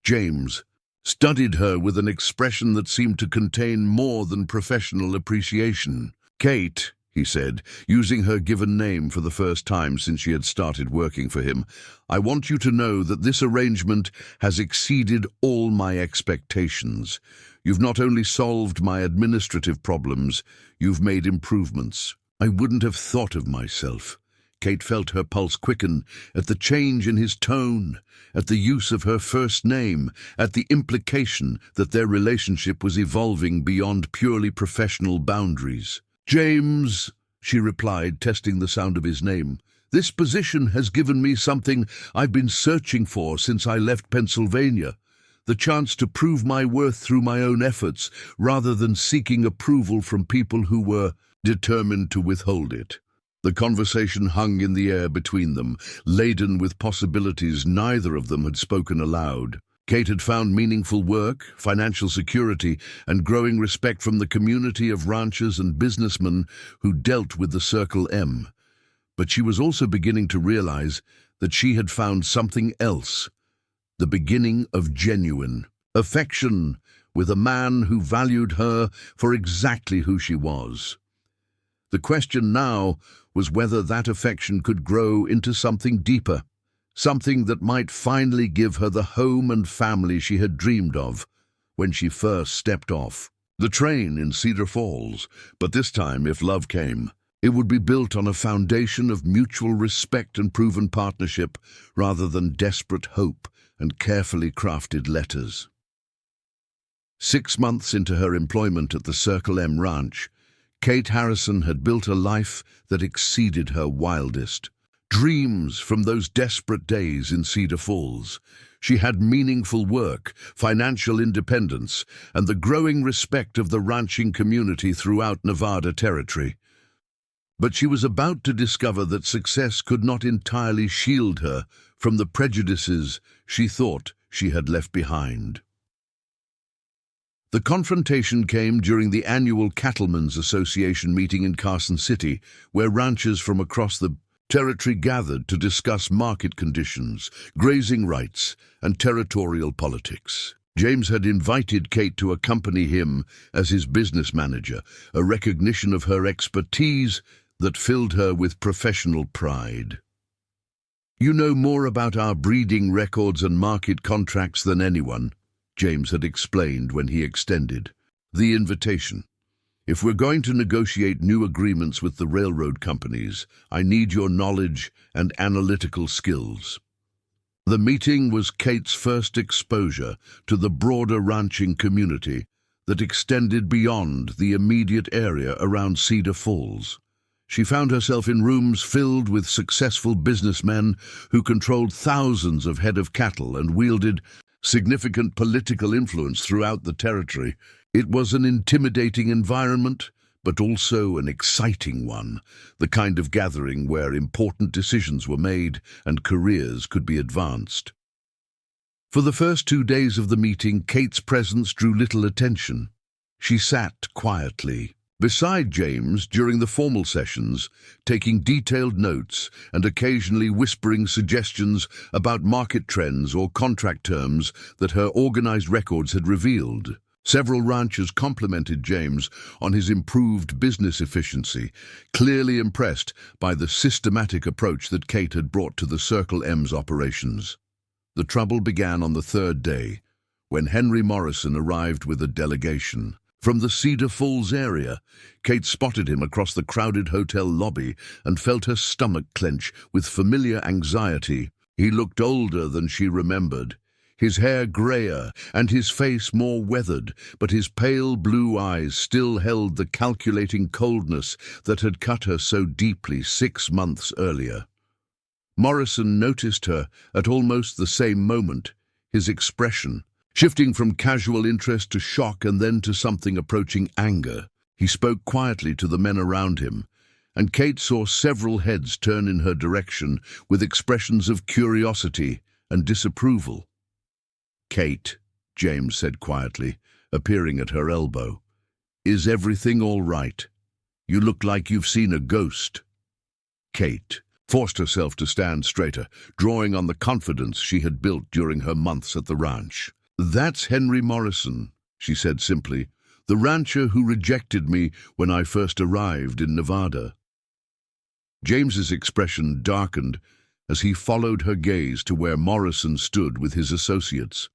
James studied her with an expression that seemed to contain more than professional appreciation. "Kate," he said, using her given name for the first time since she had started working for him, "I want you to know that this arrangement has exceeded all my expectations. You've not only solved my administrative problems, you've made improvements. I wouldn't have thought of myself." Kate felt her pulse quicken at the change in his tone, at the use of her first name, at the implication that their relationship was evolving beyond purely professional boundaries. "James," she replied, testing the sound of his name, "this position has given me something I've been searching for since I left Pennsylvania. The chance to prove my worth through my own efforts, rather than seeking approval from people who were determined to withhold it." The conversation hung in the air between them, laden with possibilities neither of them had spoken aloud. Kate had found meaningful work, financial security, and growing respect from the community of ranchers and businessmen who dealt with the Circle M. But she was also beginning to realize that she had found something else, the beginning of genuine affection with a man who valued her for exactly who she was. The question now was whether that affection could grow into something deeper, something that might finally give her the home and family she had dreamed of when she first stepped off the train in Cedar Falls. But this time, if love came, it would be built on a foundation of mutual respect and proven partnership rather than desperate hope and carefully crafted letters. 6 months into her employment at the Circle M Ranch, Kate Harrison had built a life that exceeded her wildest dreams. From those desperate days in Cedar Falls, she had meaningful work, financial independence, and the growing respect of the ranching community throughout Nevada territory. But she was about to discover that success could not entirely shield her from the prejudices she thought she had left behind. The confrontation came during the annual Cattlemen's Association meeting in Carson City, where ranchers from across the territory gathered to discuss market conditions, grazing rights, and territorial politics. James had invited Kate to accompany him as his business manager, a recognition of her expertise that filled her with professional pride. "You know more about our breeding records and market contracts than anyone," James had explained when he extended the invitation. "If we're going to negotiate new agreements with the railroad companies, I need your knowledge and analytical skills." The meeting was Kate's first exposure to the broader ranching community that extended beyond the immediate area around Cedar Falls. She found herself in rooms filled with successful businessmen who controlled thousands of head of cattle and wielded significant political influence throughout the territory. It was an intimidating environment, but also an exciting one, the kind of gathering where important decisions were made and careers could be advanced. For the first 2 days of the meeting, Kate's presence drew little attention. She sat quietly beside James during the formal sessions, taking detailed notes and occasionally whispering suggestions about market trends or contract terms that her organized records had revealed. Several ranchers complimented James on his improved business efficiency, clearly impressed by the systematic approach that Kate had brought to the Circle M's operations. The trouble began on the 3rd day, when Henry Morrison arrived with a delegation. From the Cedar Falls area, Kate spotted him across the crowded hotel lobby and felt her stomach clench with familiar anxiety. He looked older than she remembered, his hair grayer and his face more weathered, but his pale blue eyes still held the calculating coldness that had cut her so deeply 6 months earlier. Morrison noticed her at almost the same moment, his expression shifting from casual interest to shock and then to something approaching anger. He spoke quietly to the men around him, and Kate saw several heads turn in her direction with expressions of curiosity and disapproval. "Kate," James said quietly, appearing at her elbow, "is everything all right? You look like you've seen a ghost." Kate forced herself to stand straighter, drawing on the confidence she had built during her months at the ranch. "That's Henry Morrison," she said simply, "the rancher who rejected me when I first arrived in Nevada." James's expression darkened as he followed her gaze to where Morrison stood with his associates.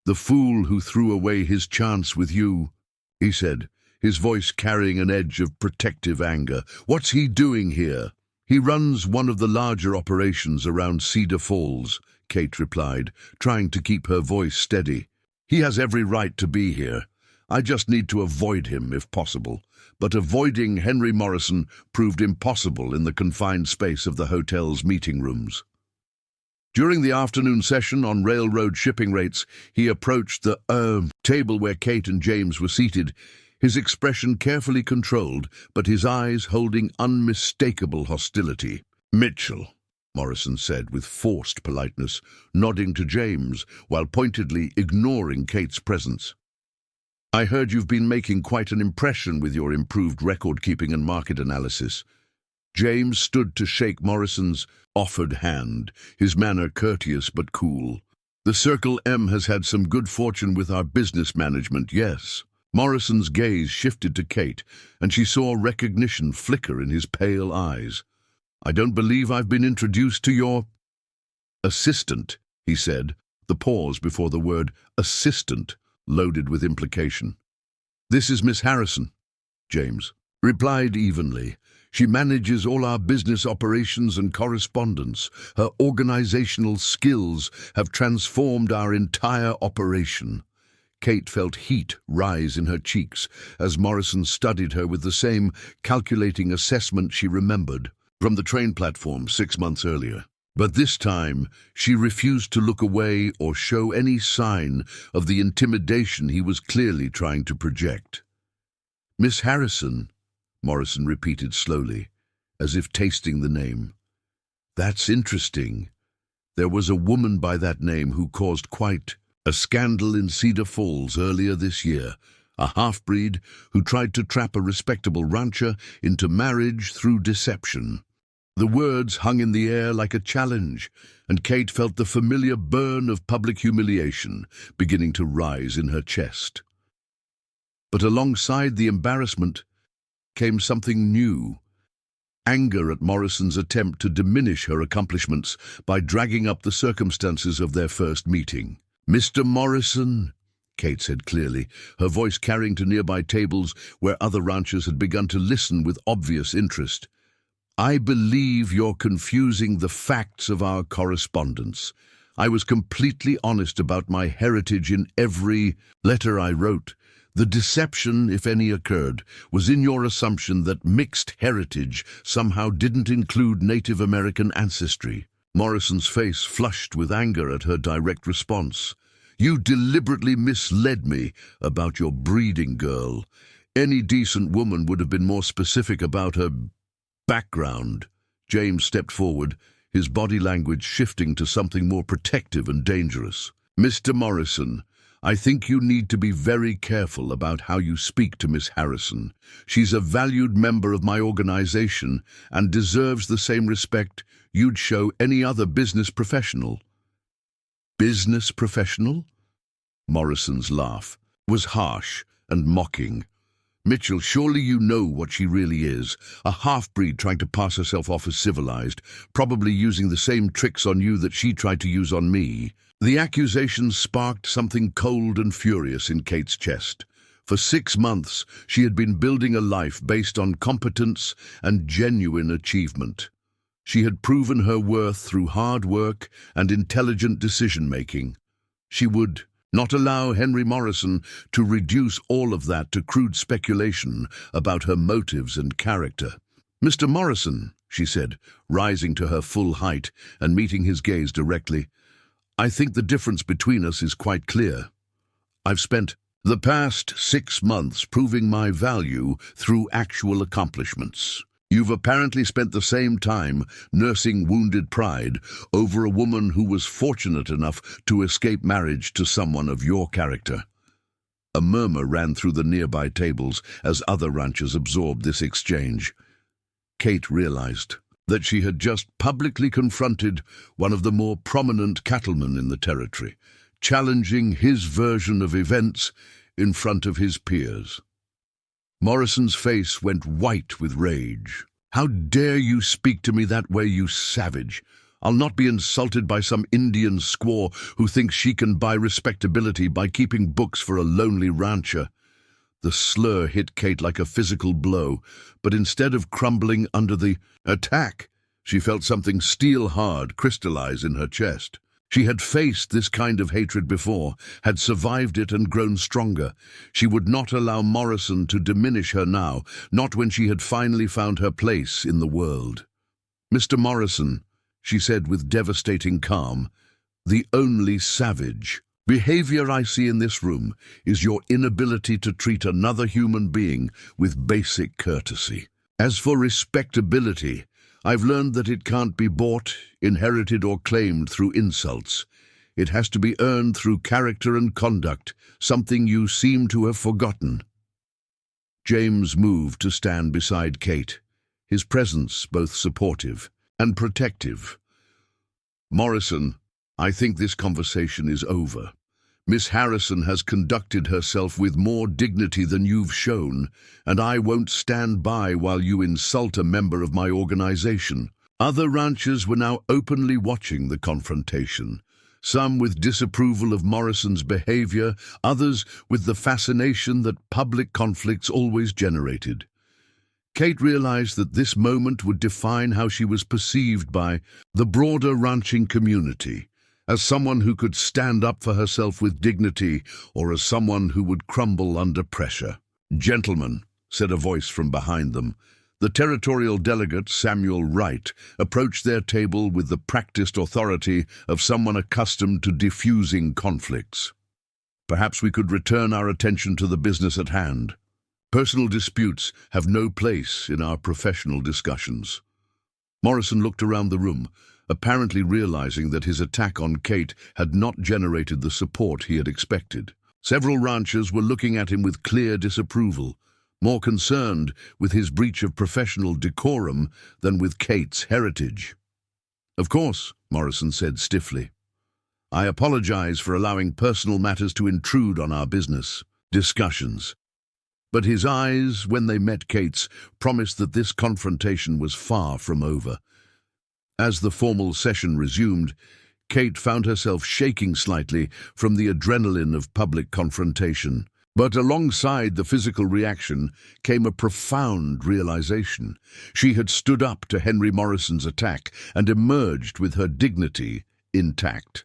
"The fool who threw away his chance with you," he said, his voice carrying an edge of protective anger. "What's he doing here?" "He runs one of the larger operations around Cedar Falls," Kate replied, trying to keep her voice steady. "He has every right to be here. I just need to avoid him if possible." But avoiding Henry Morrison proved impossible in the confined space of the hotel's meeting rooms. During the afternoon session on railroad shipping rates, he approached the table where Kate and James were seated, his expression carefully controlled, but his eyes holding unmistakable hostility. "Mitchell," Morrison said with forced politeness, nodding to James while pointedly ignoring Kate's presence. "I heard you've been making quite an impression with your improved record-keeping and market analysis." James stood to shake Morrison's offered hand, his manner courteous but cool. "The Circle M has had some good fortune with our business management, yes." Morrison's gaze shifted to Kate, and she saw recognition flicker in his pale eyes. "I don't believe I've been introduced to your—" Assistant, he said, the pause before the word assistant loaded with implication. This is Miss Harrison, James replied evenly. She manages all our business operations and correspondence. Her organizational skills have transformed our entire operation. Kate felt heat rise in her cheeks as Morrison studied her with the same calculating assessment she remembered from the train platform 6 months earlier. But this time, she refused to look away or show any sign of the intimidation he was clearly trying to project. Miss Harrison, Morrison repeated slowly, as if tasting the name. That's interesting. There was a woman by that name who caused quite a scandal in Cedar Falls earlier this year, a half-breed who tried to trap a respectable rancher into marriage through deception. The words hung in the air like a challenge, and Kate felt the familiar burn of public humiliation beginning to rise in her chest. But alongside the embarrassment came something new. Anger at Morrison's attempt to diminish her accomplishments by dragging up the circumstances of their first meeting. "Mr. Morrison," Kate said clearly, her voice carrying to nearby tables where other ranchers had begun to listen with obvious interest. "I believe you're confusing the facts of our correspondence. I was completely honest about my heritage in every letter I wrote. The deception, if any occurred, was in your assumption that mixed heritage somehow didn't include Native American ancestry." Morrison's face flushed with anger at her direct response. "You deliberately misled me about your breeding, girl. Any decent woman would have been more specific about her background." James stepped forward, his body language shifting to something more protective and dangerous. "Mr. Morrison, I think you need to be very careful about how you speak to Miss Harrison. She's a valued member of my organization and deserves the same respect you'd show any other business professional." "Business professional?" Morrison's laugh was harsh and mocking. "Mitchell, surely you know what she really is. A half-breed trying to pass herself off as civilized, probably using the same tricks on you that she tried to use on me." The accusation sparked something cold and furious in Kate's chest. For 6 months, she had been building a life based on competence and genuine achievement. She had proven her worth through hard work and intelligent decision-making. She would not allow Henry Morrison to reduce all of that to crude speculation about her motives and character. "Mr. Morrison," she said, rising to her full height and meeting his gaze directly, "I think the difference between us is quite clear. I've spent the past 6 months proving my value through actual accomplishments. You've apparently spent the same time nursing wounded pride over a woman who was fortunate enough to escape marriage to someone of your character." A murmur ran through the nearby tables as other ranchers absorbed this exchange. Kate realized that she had just publicly confronted one of the more prominent cattlemen in the territory, challenging his version of events in front of his peers. Morrison's face went white with rage. "How dare you speak to me that way, you savage? I'll not be insulted by some Indian squaw who thinks she can buy respectability by keeping books for a lonely rancher." The slur hit Kate like a physical blow, but instead of crumbling under the attack, she felt something steel-hard crystallize in her chest. She had faced this kind of hatred before, had survived it and grown stronger. She would not allow Morrison to diminish her now, not when she had finally found her place in the world. "Mr. Morrison," she said with devastating calm, "the only savage behavior I see in this room is your inability to treat another human being with basic courtesy. As for respectability, I've learned that it can't be bought, inherited, or claimed through insults. It has to be earned through character and conduct, something you seem to have forgotten." James moved to stand beside Kate, his presence both supportive and protective. "Morrison, I think this conversation is over. Miss Harrison has conducted herself with more dignity than you've shown, and I won't stand by while you insult a member of my organization." Other ranchers were now openly watching the confrontation, some with disapproval of Morrison's behavior, others with the fascination that public conflicts always generated. Kate realized that this moment would define how she was perceived by the broader ranching community, as someone who could stand up for herself with dignity or as someone who would crumble under pressure. "Gentlemen," said a voice from behind them. The territorial delegate, Samuel Wright, approached their table with the practiced authority of someone accustomed to diffusing conflicts. "Perhaps we could return our attention to the business at hand. Personal disputes have no place in our professional discussions." Morrison looked around the room, apparently realizing that his attack on Kate had not generated the support he had expected. Several ranchers were looking at him with clear disapproval, more concerned with his breach of professional decorum than with Kate's heritage. "Of course," Morrison said stiffly. "I apologize for allowing personal matters to intrude on our business discussions." But his eyes, when they met Kate's, promised that this confrontation was far from over. As the formal session resumed, Kate found herself shaking slightly from the adrenaline of public confrontation. But alongside the physical reaction came a profound realization. She had stood up to Henry Morrison's attack and emerged with her dignity intact.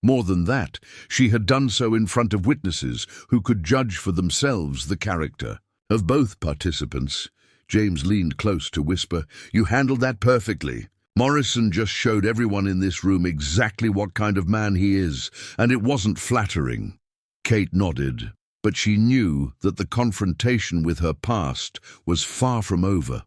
More than that, she had done so in front of witnesses who could judge for themselves the character of both participants. James leaned close to whisper, "You handled that perfectly. Morrison just showed everyone in this room exactly what kind of man he is, and it wasn't flattering." Kate nodded, but she knew that the confrontation with her past was far from over.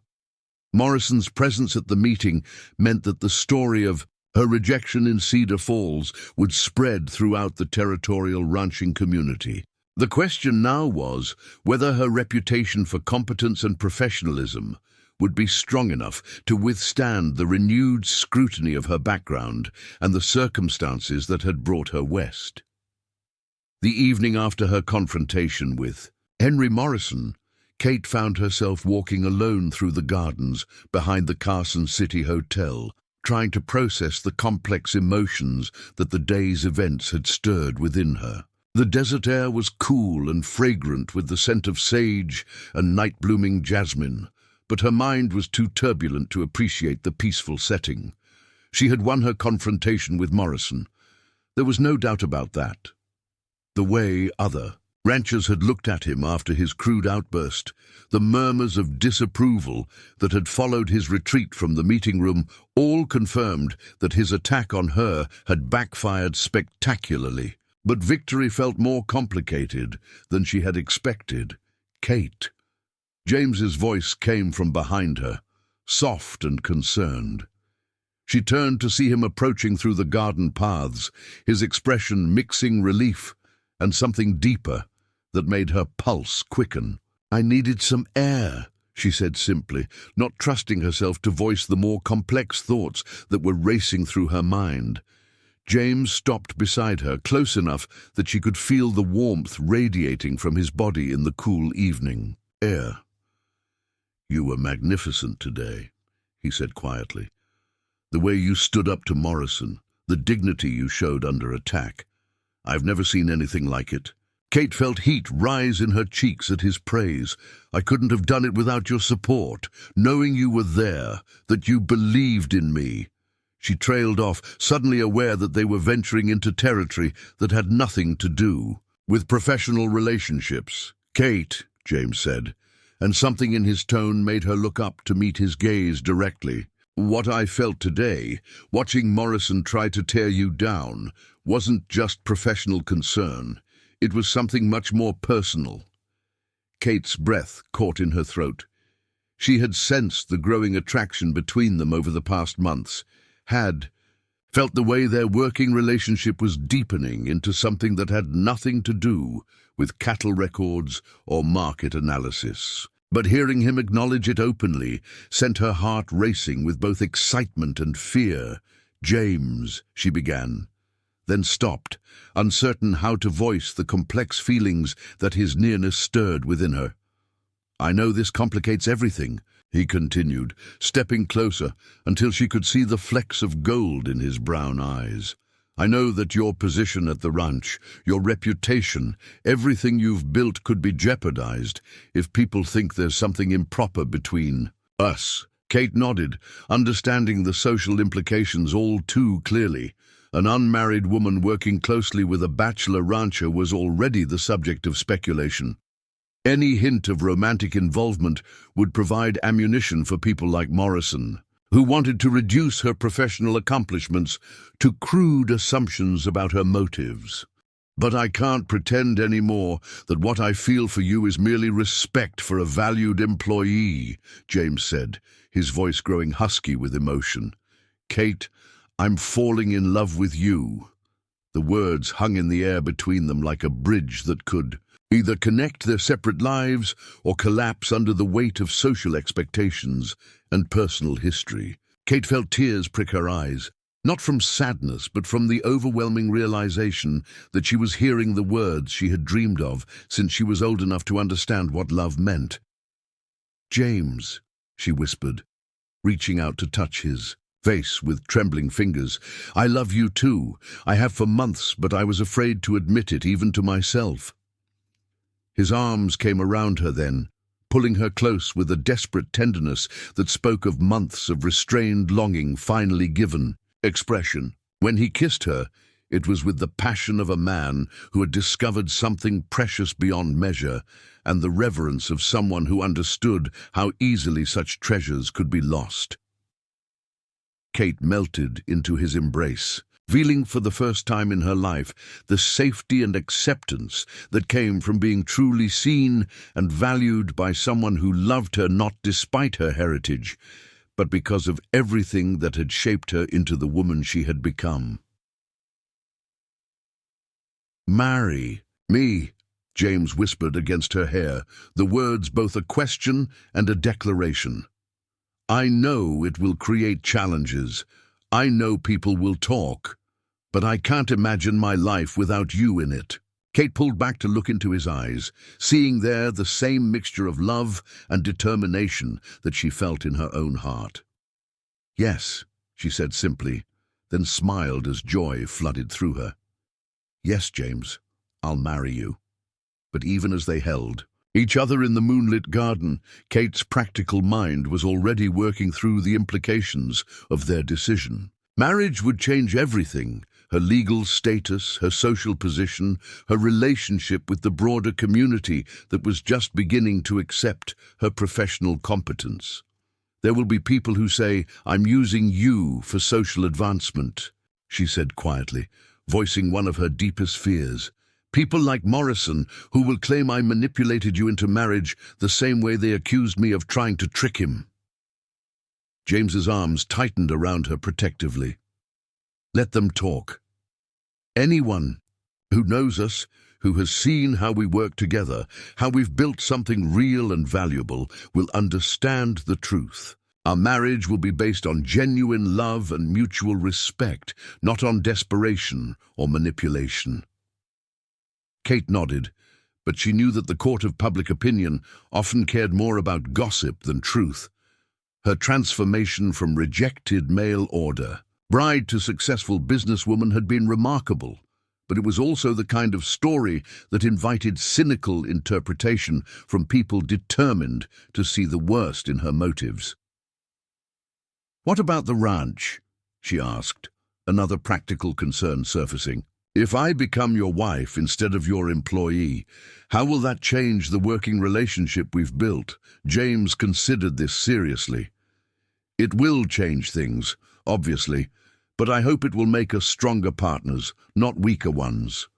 Morrison's presence at the meeting meant that the story of her rejection in Cedar Falls would spread throughout the territorial ranching community. The question now was whether her reputation for competence and professionalism would be strong enough to withstand the renewed scrutiny of her background and the circumstances that had brought her west. The evening after her confrontation with Henry Morrison, Kate found herself walking alone through the gardens behind the Carson City Hotel, trying to process the complex emotions that the day's events had stirred within her. The desert air was cool and fragrant with the scent of sage and night-blooming jasmine, but her mind was too turbulent to appreciate the peaceful setting. She had won her confrontation with Morrison. There was no doubt about that. The way other ranchers had looked at him after his crude outburst, the murmurs of disapproval that had followed his retreat from the meeting room, all confirmed that his attack on her had backfired spectacularly. But victory felt more complicated than she had expected. Kate. James's voice came from behind her, soft and concerned. She turned to see him approaching through the garden paths, his expression mixing relief and something deeper that made her pulse quicken. "I needed some air," she said simply, not trusting herself to voice the more complex thoughts that were racing through her mind. James stopped beside her, close enough that she could feel the warmth radiating from his body in the cool evening air. "You were magnificent today," he said quietly. "The way you stood up to Morrison, the dignity you showed under attack. I've never seen anything like it." Kate felt heat rise in her cheeks at his praise. "I couldn't have done it without your support, knowing you were there, that you believed in me." She trailed off, suddenly aware that they were venturing into territory that had nothing to do with professional relationships. "Kate," James said, and something in his tone made her look up to meet his gaze directly. "What I felt today, watching Morrison try to tear you down, wasn't just professional concern. It was something much more personal." Kate's breath caught in her throat. She had sensed the growing attraction between them over the past months, had felt the way their working relationship was deepening into something that had nothing to do with cattle records or market analysis. But hearing him acknowledge it openly sent her heart racing with both excitement and fear. "James," she began, then stopped, uncertain how to voice the complex feelings that his nearness stirred within her. "I know this complicates everything," he continued, stepping closer until she could see the flecks of gold in his brown eyes. I know that your position at the ranch, your reputation, everything you've built could be jeopardized if people think there's something improper between us. Kate nodded, understanding the social implications all too clearly. An unmarried woman working closely with a bachelor rancher was already the subject of speculation. Any hint of romantic involvement would provide ammunition for people like Morrison, who wanted to reduce her professional accomplishments to crude assumptions about her motives. But I can't pretend anymore that what I feel for you is merely respect for a valued employee, James said, his voice growing husky with emotion. Kate, I'm falling in love with you. The words hung in the air between them like a bridge that could either connect their separate lives or collapse under the weight of social expectations and personal history. Kate felt tears prick her eyes, not from sadness, but from the overwhelming realization that she was hearing the words she had dreamed of since she was old enough to understand what love meant. James, she whispered, reaching out to touch his face with trembling fingers. I love you too. I have for months, but I was afraid to admit it even to myself. His arms came around her then, pulling her close with a desperate tenderness that spoke of months of restrained longing finally given expression. When he kissed her, it was with the passion of a man who had discovered something precious beyond measure and the reverence of someone who understood how easily such treasures could be lost. Kate melted into his embrace, feeling for the first time in her life the safety and acceptance that came from being truly seen and valued by someone who loved her not despite her heritage, but because of everything that had shaped her into the woman she had become. Marry me, James whispered against her hair, the words both a question and a declaration. I know it will create challenges. I know people will talk, but I can't imagine my life without you in it. Kate pulled back to look into his eyes, seeing there the same mixture of love and determination that she felt in her own heart. Yes, she said simply, then smiled as joy flooded through her. Yes, James, I'll marry you. But even as they held each other in the moonlit garden, Kate's practical mind was already working through the implications of their decision. Marriage would change everything: her legal status, her social position, her relationship with the broader community that was just beginning to accept her professional competence. There will be people who say, I'm using you for social advancement, she said quietly, voicing one of her deepest fears. People like Morrison who will claim I manipulated you into marriage the same way they accused me of trying to trick him. James's arms tightened around her protectively. Let them talk. Anyone who knows us, who has seen how we work together, how we've built something real and valuable, will understand the truth. Our marriage will be based on genuine love and mutual respect, not on desperation or manipulation. Kate nodded, but she knew that the court of public opinion often cared more about gossip than truth. Her transformation from rejected mail order bride to successful businesswoman had been remarkable, but it was also the kind of story that invited cynical interpretation from people determined to see the worst in her motives. What about the ranch? She asked, another practical concern surfacing. If I become your wife instead of your employee, how will that change the working relationship we've built? James considered this seriously. It will change things, obviously, but I hope it will make us stronger partners, not weaker ones.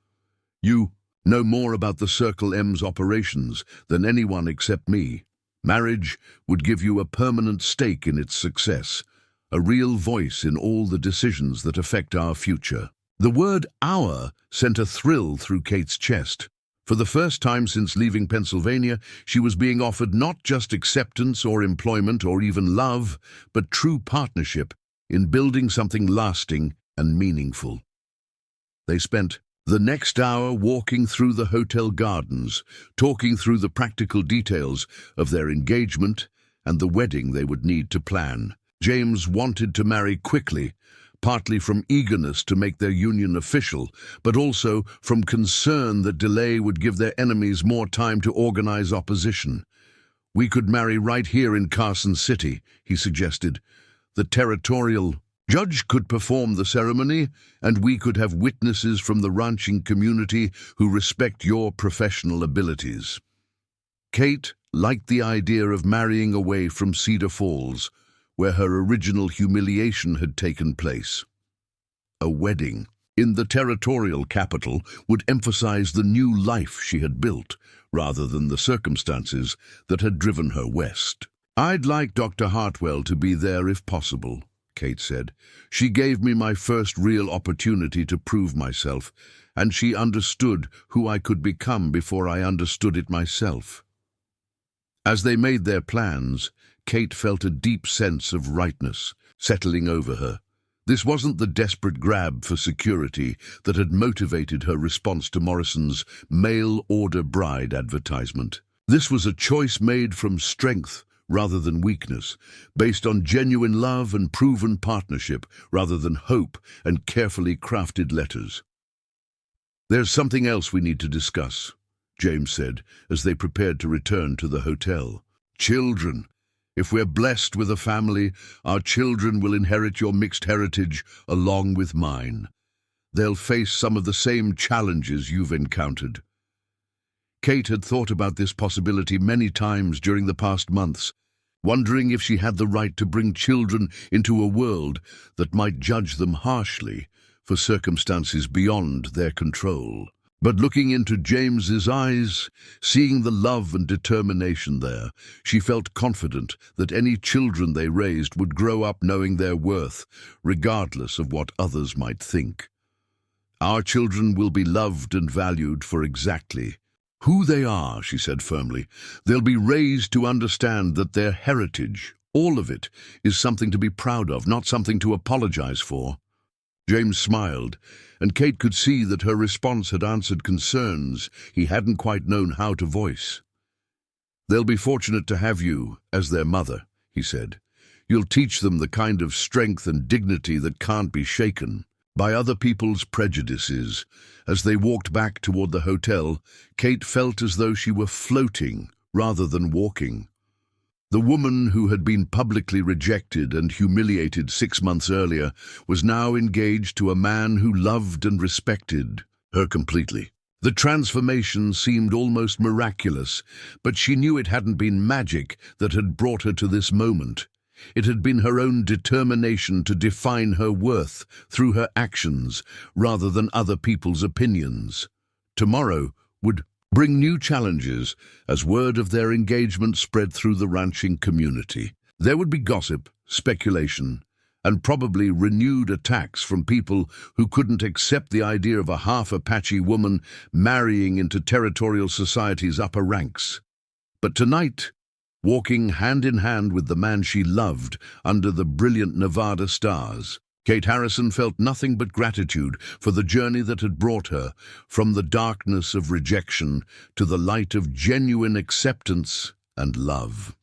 You know more about the Circle M's operations than anyone except me. Marriage would give you a permanent stake in its success, a real voice in all the decisions that affect our future. The word "our" sent a thrill through Kate's chest. For the first time since leaving Pennsylvania, she was being offered not just acceptance or employment or even love, but true partnership in building something lasting and meaningful. They spent the next hour walking through the hotel gardens, talking through the practical details of their engagement and the wedding they would need to plan. James wanted to marry quickly, partly from eagerness to make their union official, but also from concern that delay would give their enemies more time to organize opposition. "We could marry right here in Carson City," he suggested. "The territorial judge could perform the ceremony, and we could have witnesses from the ranching community who respect your professional abilities." Kate liked the idea of marrying away from Cedar Falls, where her original humiliation had taken place. A wedding in the territorial capital would emphasize the new life she had built, rather than the circumstances that had driven her west. "I'd like Dr. Hartwell to be there if possible," Kate said. "She gave me my first real opportunity to prove myself, and she understood who I could become before I understood it myself." As they made their plans, Kate felt a deep sense of rightness settling over her. This wasn't the desperate grab for security that had motivated her response to Morrison's mail-order bride advertisement. This was a choice made from strength rather than weakness, based on genuine love and proven partnership rather than hope and carefully crafted letters. "There's something else we need to discuss," James said as they prepared to return to the hotel. "Children. If we're blessed with a family, our children will inherit your mixed heritage along with mine. They'll face some of the same challenges you've encountered." Kate had thought about this possibility many times during the past months, wondering if she had the right to bring children into a world that might judge them harshly for circumstances beyond their control. But looking into James's eyes, seeing the love and determination there, she felt confident that any children they raised would grow up knowing their worth, regardless of what others might think. "Our children will be loved and valued for exactly who they are," she said firmly. "They'll be raised to understand that their heritage, all of it, is something to be proud of, not something to apologize for." James smiled, and Kate could see that her response had answered concerns he hadn't quite known how to voice. "They'll be fortunate to have you as their mother," he said. "You'll teach them the kind of strength and dignity that can't be shaken by other people's prejudices." As they walked back toward the hotel, Kate felt as though she were floating rather than walking. The woman who had been publicly rejected and humiliated 6 months earlier was now engaged to a man who loved and respected her completely. The transformation seemed almost miraculous, but she knew it hadn't been magic that had brought her to this moment. It had been her own determination to define her worth through her actions rather than other people's opinions. Tomorrow would bring new challenges as word of their engagement spread through the ranching community. There would be gossip, speculation, and probably renewed attacks from people who couldn't accept the idea of a Half-Apache woman marrying into territorial society's upper ranks. But tonight, walking hand in hand with the man she loved under the brilliant Nevada stars, Kate Harrison felt nothing but gratitude for the journey that had brought her from the darkness of rejection to the light of genuine acceptance and love.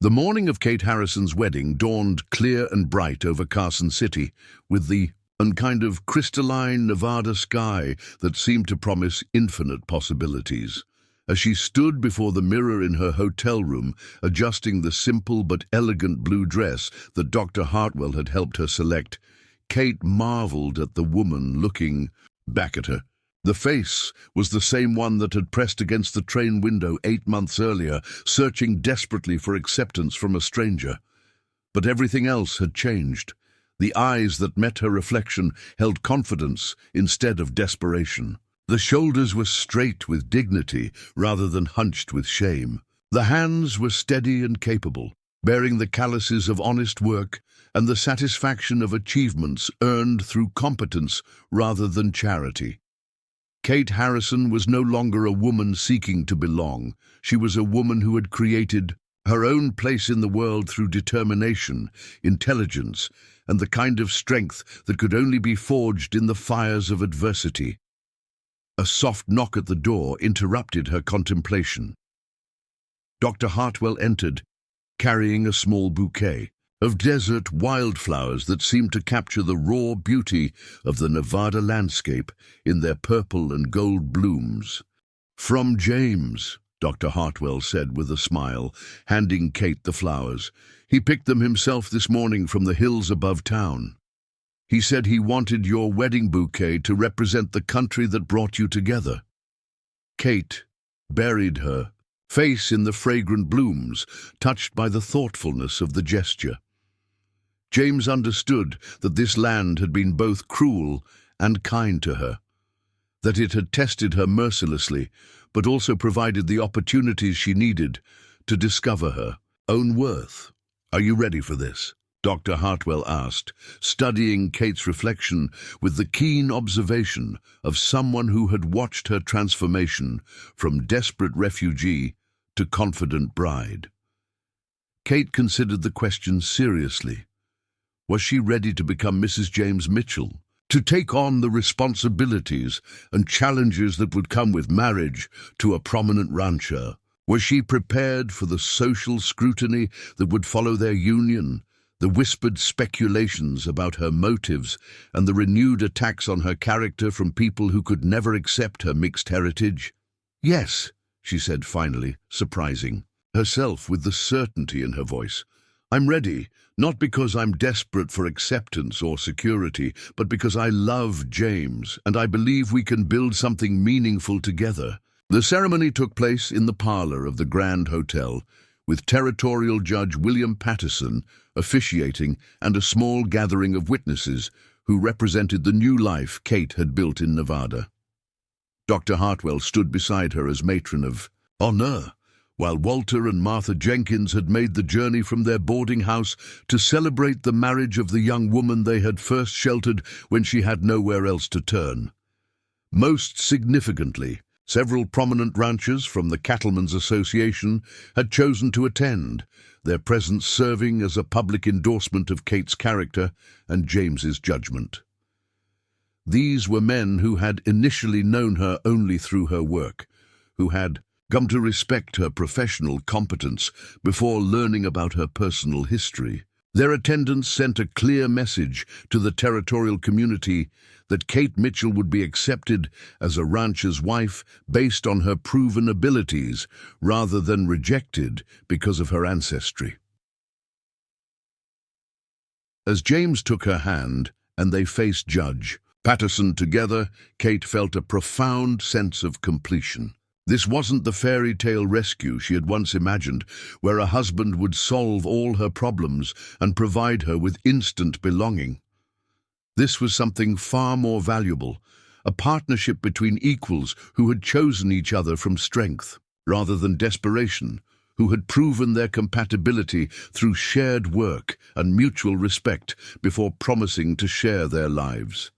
The morning of Kate Harrison's wedding dawned clear and bright over Carson City, with the kind of crystalline Nevada sky that seemed to promise infinite possibilities. As she stood before the mirror in her hotel room, adjusting the simple but elegant blue dress that Dr. Hartwell had helped her select, Kate marveled at the woman looking back at her. The face was the same one that had pressed against the train window 8 months earlier, searching desperately for acceptance from a stranger. But everything else had changed. The eyes that met her reflection held confidence instead of desperation. The shoulders were straight with dignity rather than hunched with shame. The hands were steady and capable, bearing the calluses of honest work and the satisfaction of achievements earned through competence rather than charity. Kate Harrison was no longer a woman seeking to belong. She was a woman who had created her own place in the world through determination, intelligence, and the kind of strength that could only be forged in the fires of adversity. A soft knock at the door interrupted her contemplation. Dr. Hartwell entered, carrying a small bouquet of desert wildflowers that seemed to capture the raw beauty of the Nevada landscape in their purple and gold blooms. "From James," Dr. Hartwell said with a smile, handing Kate the flowers. "He picked them himself this morning from the hills above town. He said he wanted your wedding bouquet to represent the country that brought you together." Kate buried her face in the fragrant blooms, touched by the thoughtfulness of the gesture. James understood that this land had been both cruel and kind to her, that it had tested her mercilessly, but also provided the opportunities she needed to discover her own worth. "Are you ready for this?" Dr. Hartwell asked, studying Kate's reflection with the keen observation of someone who had watched her transformation from desperate refugee to confident bride. Kate considered the question seriously. Was she ready to become Mrs. James Mitchell, to take on the responsibilities and challenges that would come with marriage to a prominent rancher? Was she prepared for the social scrutiny that would follow their union, the whispered speculations about her motives, and the renewed attacks on her character from people who could never accept her mixed heritage? "Yes," she said finally, surprising herself with the certainty in her voice. "I'm ready, not because I'm desperate for acceptance or security, but because I love James, and I believe we can build something meaningful together." The ceremony took place in the parlor of the Grand Hotel, with Territorial Judge William Patterson officiating and a small gathering of witnesses who represented the new life Kate had built in Nevada. Dr. Hartwell stood beside her as matron of honor, while Walter and Martha Jenkins had made the journey from their boarding house to celebrate the marriage of the young woman they had first sheltered when she had nowhere else to turn. Most significantly, several prominent ranchers from the Cattlemen's Association had chosen to attend, their presence serving as a public endorsement of Kate's character and James's judgment. These were men who had initially known her only through her work, who had come to respect her professional competence before learning about her personal history. Their attendance sent a clear message to the territorial community that Kate Mitchell would be accepted as a rancher's wife based on her proven abilities rather than rejected because of her ancestry. As James took her hand and they faced Judge Patterson together, Kate felt a profound sense of completion. This wasn't the fairy tale rescue she had once imagined, where a husband would solve all her problems and provide her with instant belonging. This was something far more valuable, a partnership between equals who had chosen each other from strength rather than desperation, who had proven their compatibility through shared work and mutual respect before promising to share their lives.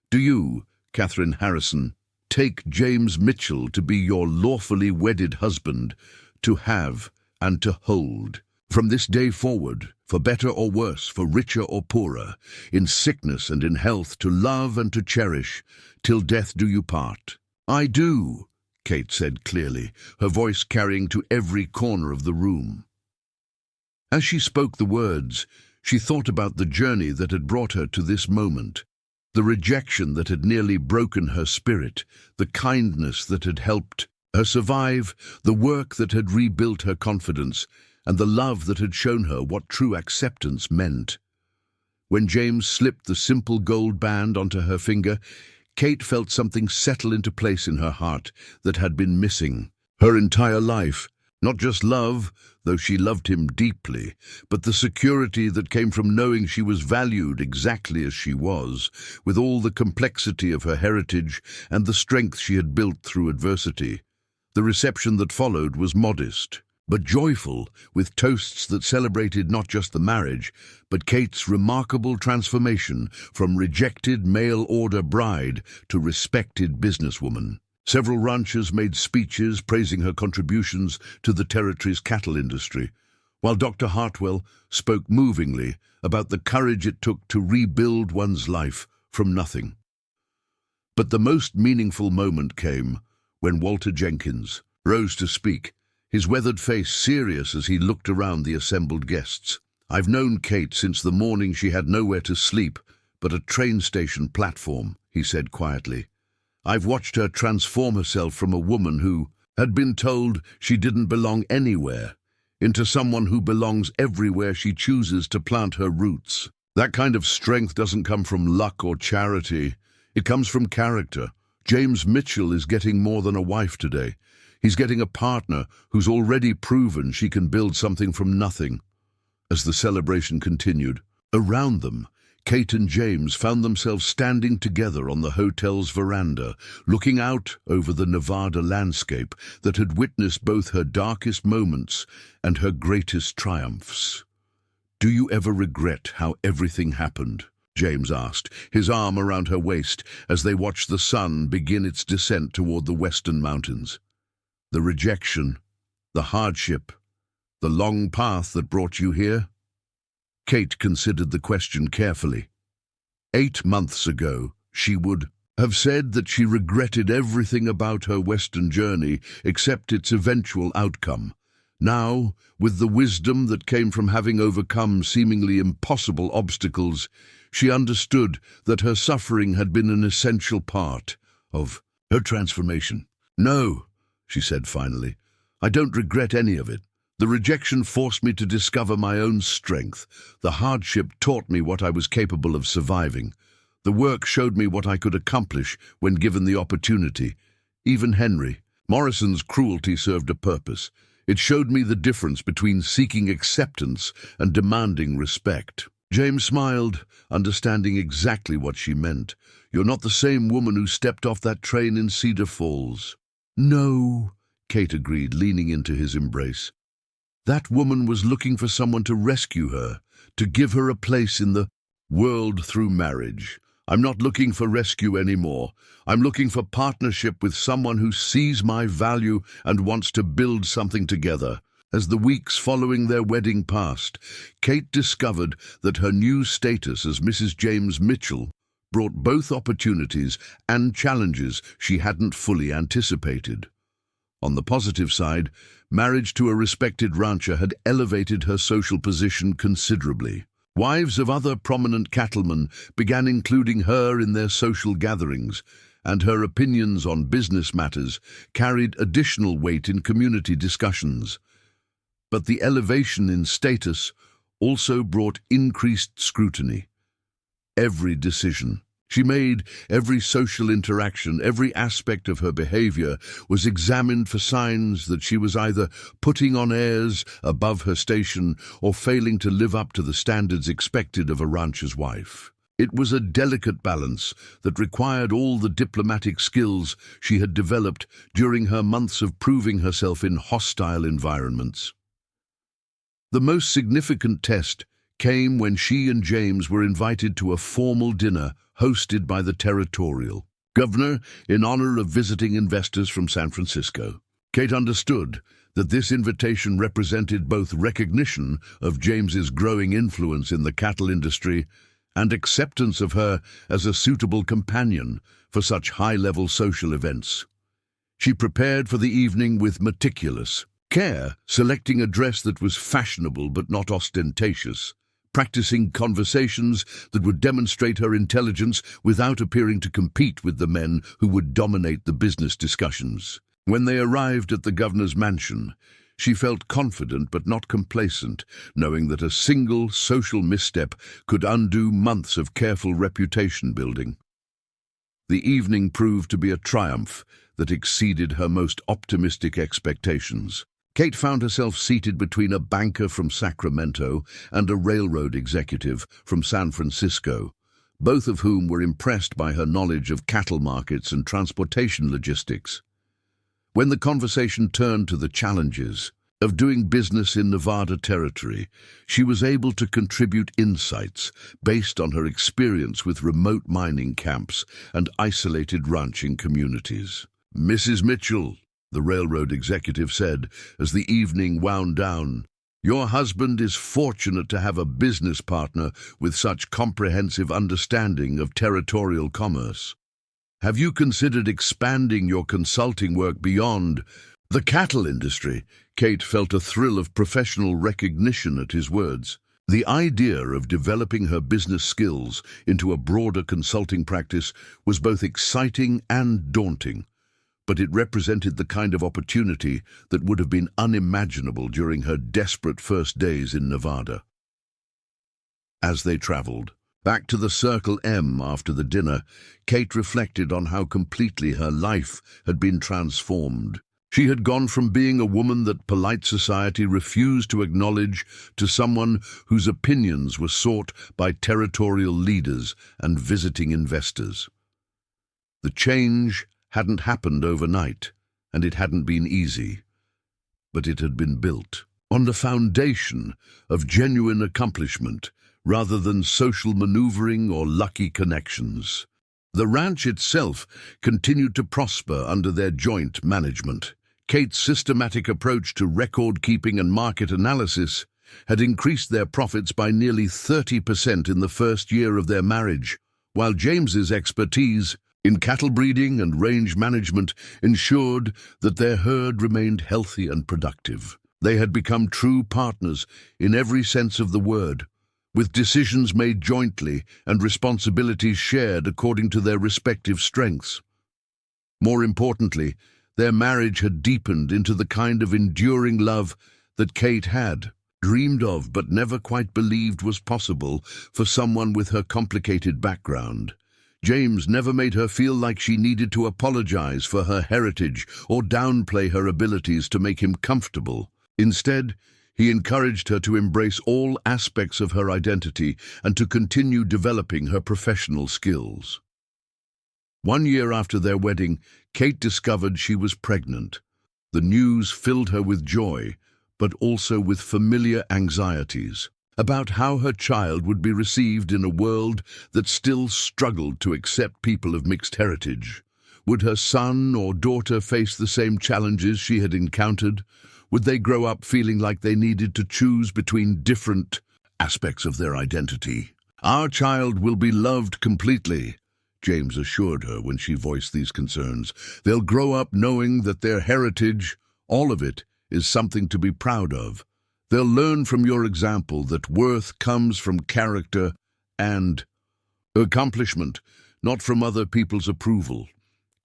Do you, Catherine Harrison, take James Mitchell to be your lawfully wedded husband, to have and to hold, from this day forward, for better or worse, for richer or poorer, in sickness and in health, to love and to cherish, till death do you part?" "I do," Kate said clearly, her voice carrying to every corner of the room. As she spoke the words, she thought about the journey that had brought her to this moment, the rejection that had nearly broken her spirit, the kindness that had helped her survive, the work that had rebuilt her confidence, and the love that had shown her what true acceptance meant. When James slipped the simple gold band onto her finger, Kate felt something settle into place in her heart that had been missing her entire life. Not just love, though she loved him deeply, but the security that came from knowing she was valued exactly as she was, with all the complexity of her heritage and the strength she had built through adversity. The reception that followed was modest, but joyful, with toasts that celebrated not just the marriage, but Kate's remarkable transformation from rejected mail-order bride to respected businesswoman. Several ranchers made speeches praising her contributions to the territory's cattle industry, while Dr. Hartwell spoke movingly about the courage it took to rebuild one's life from nothing. But the most meaningful moment came when Walter Jenkins rose to speak, his weathered face serious as he looked around the assembled guests. "I've known Kate since the morning she had nowhere to sleep but a train station platform," he said quietly. "I've watched her transform herself from a woman who had been told she didn't belong anywhere into someone who belongs everywhere she chooses to plant her roots. That kind of strength doesn't come from luck or charity. It comes from character. James Mitchell is getting more than a wife today. He's getting a partner who's already proven she can build something from nothing." As the celebration continued, around them, Kate and James found themselves standing together on the hotel's veranda, looking out over the Nevada landscape that had witnessed both her darkest moments and her greatest triumphs. "Do you ever regret how everything happened?" James asked, his arm around her waist as they watched the sun begin its descent toward the western mountains. "The rejection, the hardship, the long path that brought you here?" Kate considered the question carefully. 8 months ago, she would have said that she regretted everything about her Western journey except its eventual outcome. Now, with the wisdom that came from having overcome seemingly impossible obstacles, she understood that her suffering had been an essential part of her transformation. "No," she said finally, "I don't regret any of it. The rejection forced me to discover my own strength. The hardship taught me what I was capable of surviving. The work showed me what I could accomplish when given the opportunity. Even Henry Morrison's cruelty served a purpose. It showed me the difference between seeking acceptance and demanding respect." James smiled, understanding exactly what she meant. "You're not the same woman who stepped off that train in Cedar Falls." "No," Kate agreed, leaning into his embrace. "That woman was looking for someone to rescue her, to give her a place in the world through marriage. I'm not looking for rescue anymore. I'm looking for partnership with someone who sees my value and wants to build something together." As the weeks following their wedding passed, Kate discovered that her new status as Mrs. James Mitchell brought both opportunities and challenges she hadn't fully anticipated. On the positive side, marriage to a respected rancher had elevated her social position considerably. Wives of other prominent cattlemen began including her in their social gatherings, and her opinions on business matters carried additional weight in community discussions. But the elevation in status also brought increased scrutiny. Every decision she made, every social interaction, every aspect of her behavior was examined for signs that she was either putting on airs above her station or failing to live up to the standards expected of a rancher's wife. It was a delicate balance that required all the diplomatic skills she had developed during her months of proving herself in hostile environments. The most significant test came when she and James were invited to a formal dinner hosted by the territorial governor in honor of visiting investors from San Francisco. Kate understood that this invitation represented both recognition of James's growing influence in the cattle industry and acceptance of her as a suitable companion for such high-level social events. She prepared for the evening with meticulous care, selecting a dress that was fashionable but not ostentatious, practicing conversations that would demonstrate her intelligence without appearing to compete with the men who would dominate the business discussions. When they arrived at the governor's mansion, she felt confident but not complacent, knowing that a single social misstep could undo months of careful reputation building. The evening proved to be a triumph that exceeded her most optimistic expectations. Kate found herself seated between a banker from Sacramento and a railroad executive from San Francisco, both of whom were impressed by her knowledge of cattle markets and transportation logistics. When the conversation turned to the challenges of doing business in Nevada territory, she was able to contribute insights based on her experience with remote mining camps and isolated ranching communities. "Mrs. Mitchell," the railroad executive said as the evening wound down, "your husband is fortunate to have a business partner with such comprehensive understanding of territorial commerce. Have you considered expanding your consulting work beyond The cattle industry. Kate felt a thrill of professional recognition at his words. The idea of developing her business skills into a broader consulting practice was both exciting and daunting, but it represented the kind of opportunity that would have been unimaginable during her desperate first days in Nevada. As they traveled back to the Circle M after the dinner, Kate reflected on how completely her life had been transformed. She had gone from being a woman that polite society refused to acknowledge to someone whose opinions were sought by territorial leaders and visiting investors. The change hadn't happened overnight, and it hadn't been easy, but it had been built on the foundation of genuine accomplishment rather than social maneuvering or lucky connections. The ranch itself continued to prosper under their joint management. Kate's systematic approach to record-keeping and market analysis had increased their profits by nearly 30% in the first year of their marriage, while James's expertise in cattle breeding and range management ensured that their herd remained healthy and productive. They had become true partners in every sense of the word, with decisions made jointly and responsibilities shared according to their respective strengths. More importantly, their marriage had deepened into the kind of enduring love that Kate had dreamed of but never quite believed was possible for someone with her complicated background. James never made her feel like she needed to apologize for her heritage or downplay her abilities to make him comfortable. Instead, he encouraged her to embrace all aspects of her identity and to continue developing her professional skills. 1 year after their wedding, Kate discovered she was pregnant. The news filled her with joy, but also with familiar anxieties about how her child would be received in a world that still struggled to accept people of mixed heritage. Would her son or daughter face the same challenges she had encountered? Would they grow up feeling like they needed to choose between different aspects of their identity? "Our child will be loved completely," James assured her when she voiced these concerns. "They'll grow up knowing that their heritage, all of it, is something to be proud of. They'll learn from your example that worth comes from character and accomplishment, not from other people's approval."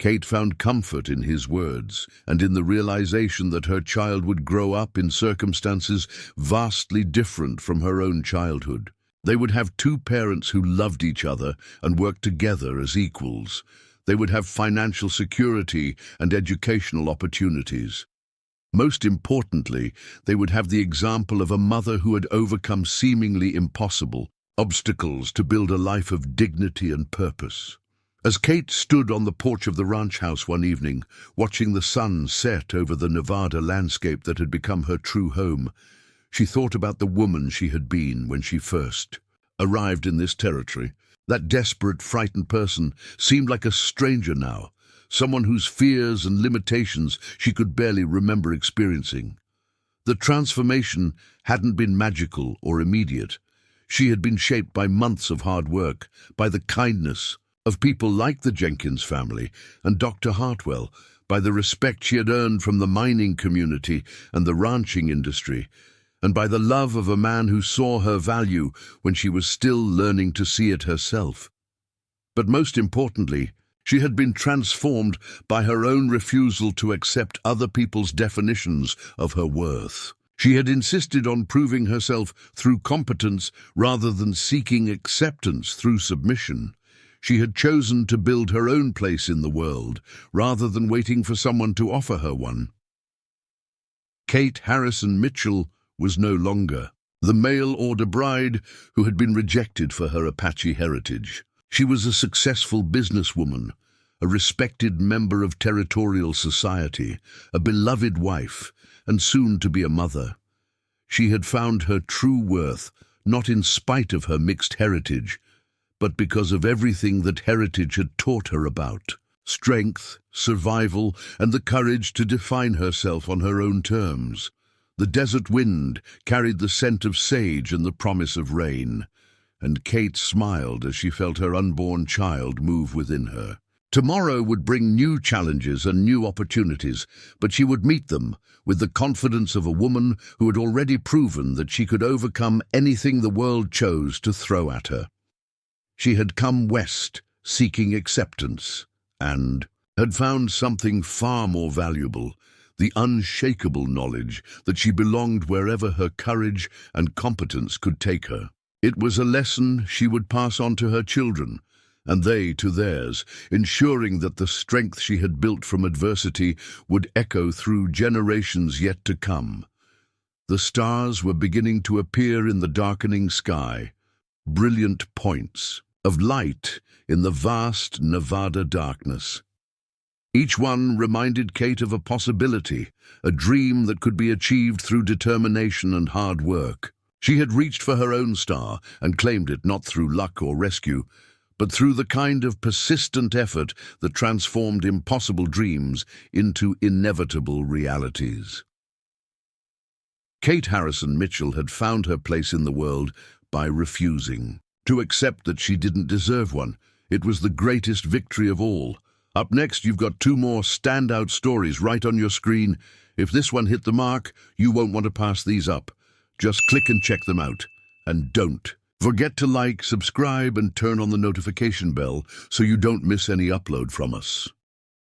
Kate found comfort in his words and in the realization that her child would grow up in circumstances vastly different from her own childhood. They would have two parents who loved each other and worked together as equals. They would have financial security and educational opportunities. Most importantly, they would have the example of a mother who had overcome seemingly impossible obstacles to build a life of dignity and purpose. As Kate stood on the porch of the ranch house one evening, watching the sun set over the Nevada landscape that had become her true home, she thought about the woman she had been when she first arrived in this territory. That desperate, frightened person seemed like a stranger now, someone whose fears and limitations she could barely remember experiencing. The transformation hadn't been magical or immediate. She had been shaped by months of hard work, by the kindness of people like the Jenkins family and Dr. Hartwell, by the respect she had earned from the mining community and the ranching industry, and by the love of a man who saw her value when she was still learning to see it herself. But most importantly, she had been transformed by her own refusal to accept other people's definitions of her worth. She had insisted on proving herself through competence rather than seeking acceptance through submission. She had chosen to build her own place in the world rather than waiting for someone to offer her one. Kate Harrison Mitchell was no longer the mail-order bride who had been rejected for her Apache heritage. She was a successful businesswoman, a respected member of territorial society, a beloved wife, and soon to be a mother. She had found her true worth, not in spite of her mixed heritage, but because of everything that heritage had taught her about strength, survival, and the courage to define herself on her own terms. The desert wind carried the scent of sage and the promise of rain, and Kate smiled as she felt her unborn child move within her. Tomorrow would bring new challenges and new opportunities, but she would meet them with the confidence of a woman who had already proven that she could overcome anything the world chose to throw at her. She had come west, seeking acceptance, and had found something far more valuable, the unshakable knowledge that she belonged wherever her courage and competence could take her. It was a lesson she would pass on to her children, and they to theirs, ensuring that the strength she had built from adversity would echo through generations yet to come. The stars were beginning to appear in the darkening sky, brilliant points of light in the vast Nevada darkness. Each one reminded Kate of a possibility, a dream that could be achieved through determination and hard work. She had reached for her own star and claimed it not through luck or rescue, but through the kind of persistent effort that transformed impossible dreams into inevitable realities. Kate Harrison Mitchell had found her place in the world by refusing to accept that she didn't deserve one. It was the greatest victory of all. Up next, you've got two more standout stories right on your screen. If this one hit the mark, you won't want to pass these up. Just click and check them out. And don't forget to like, subscribe, and turn on the notification bell so you don't miss any upload from us.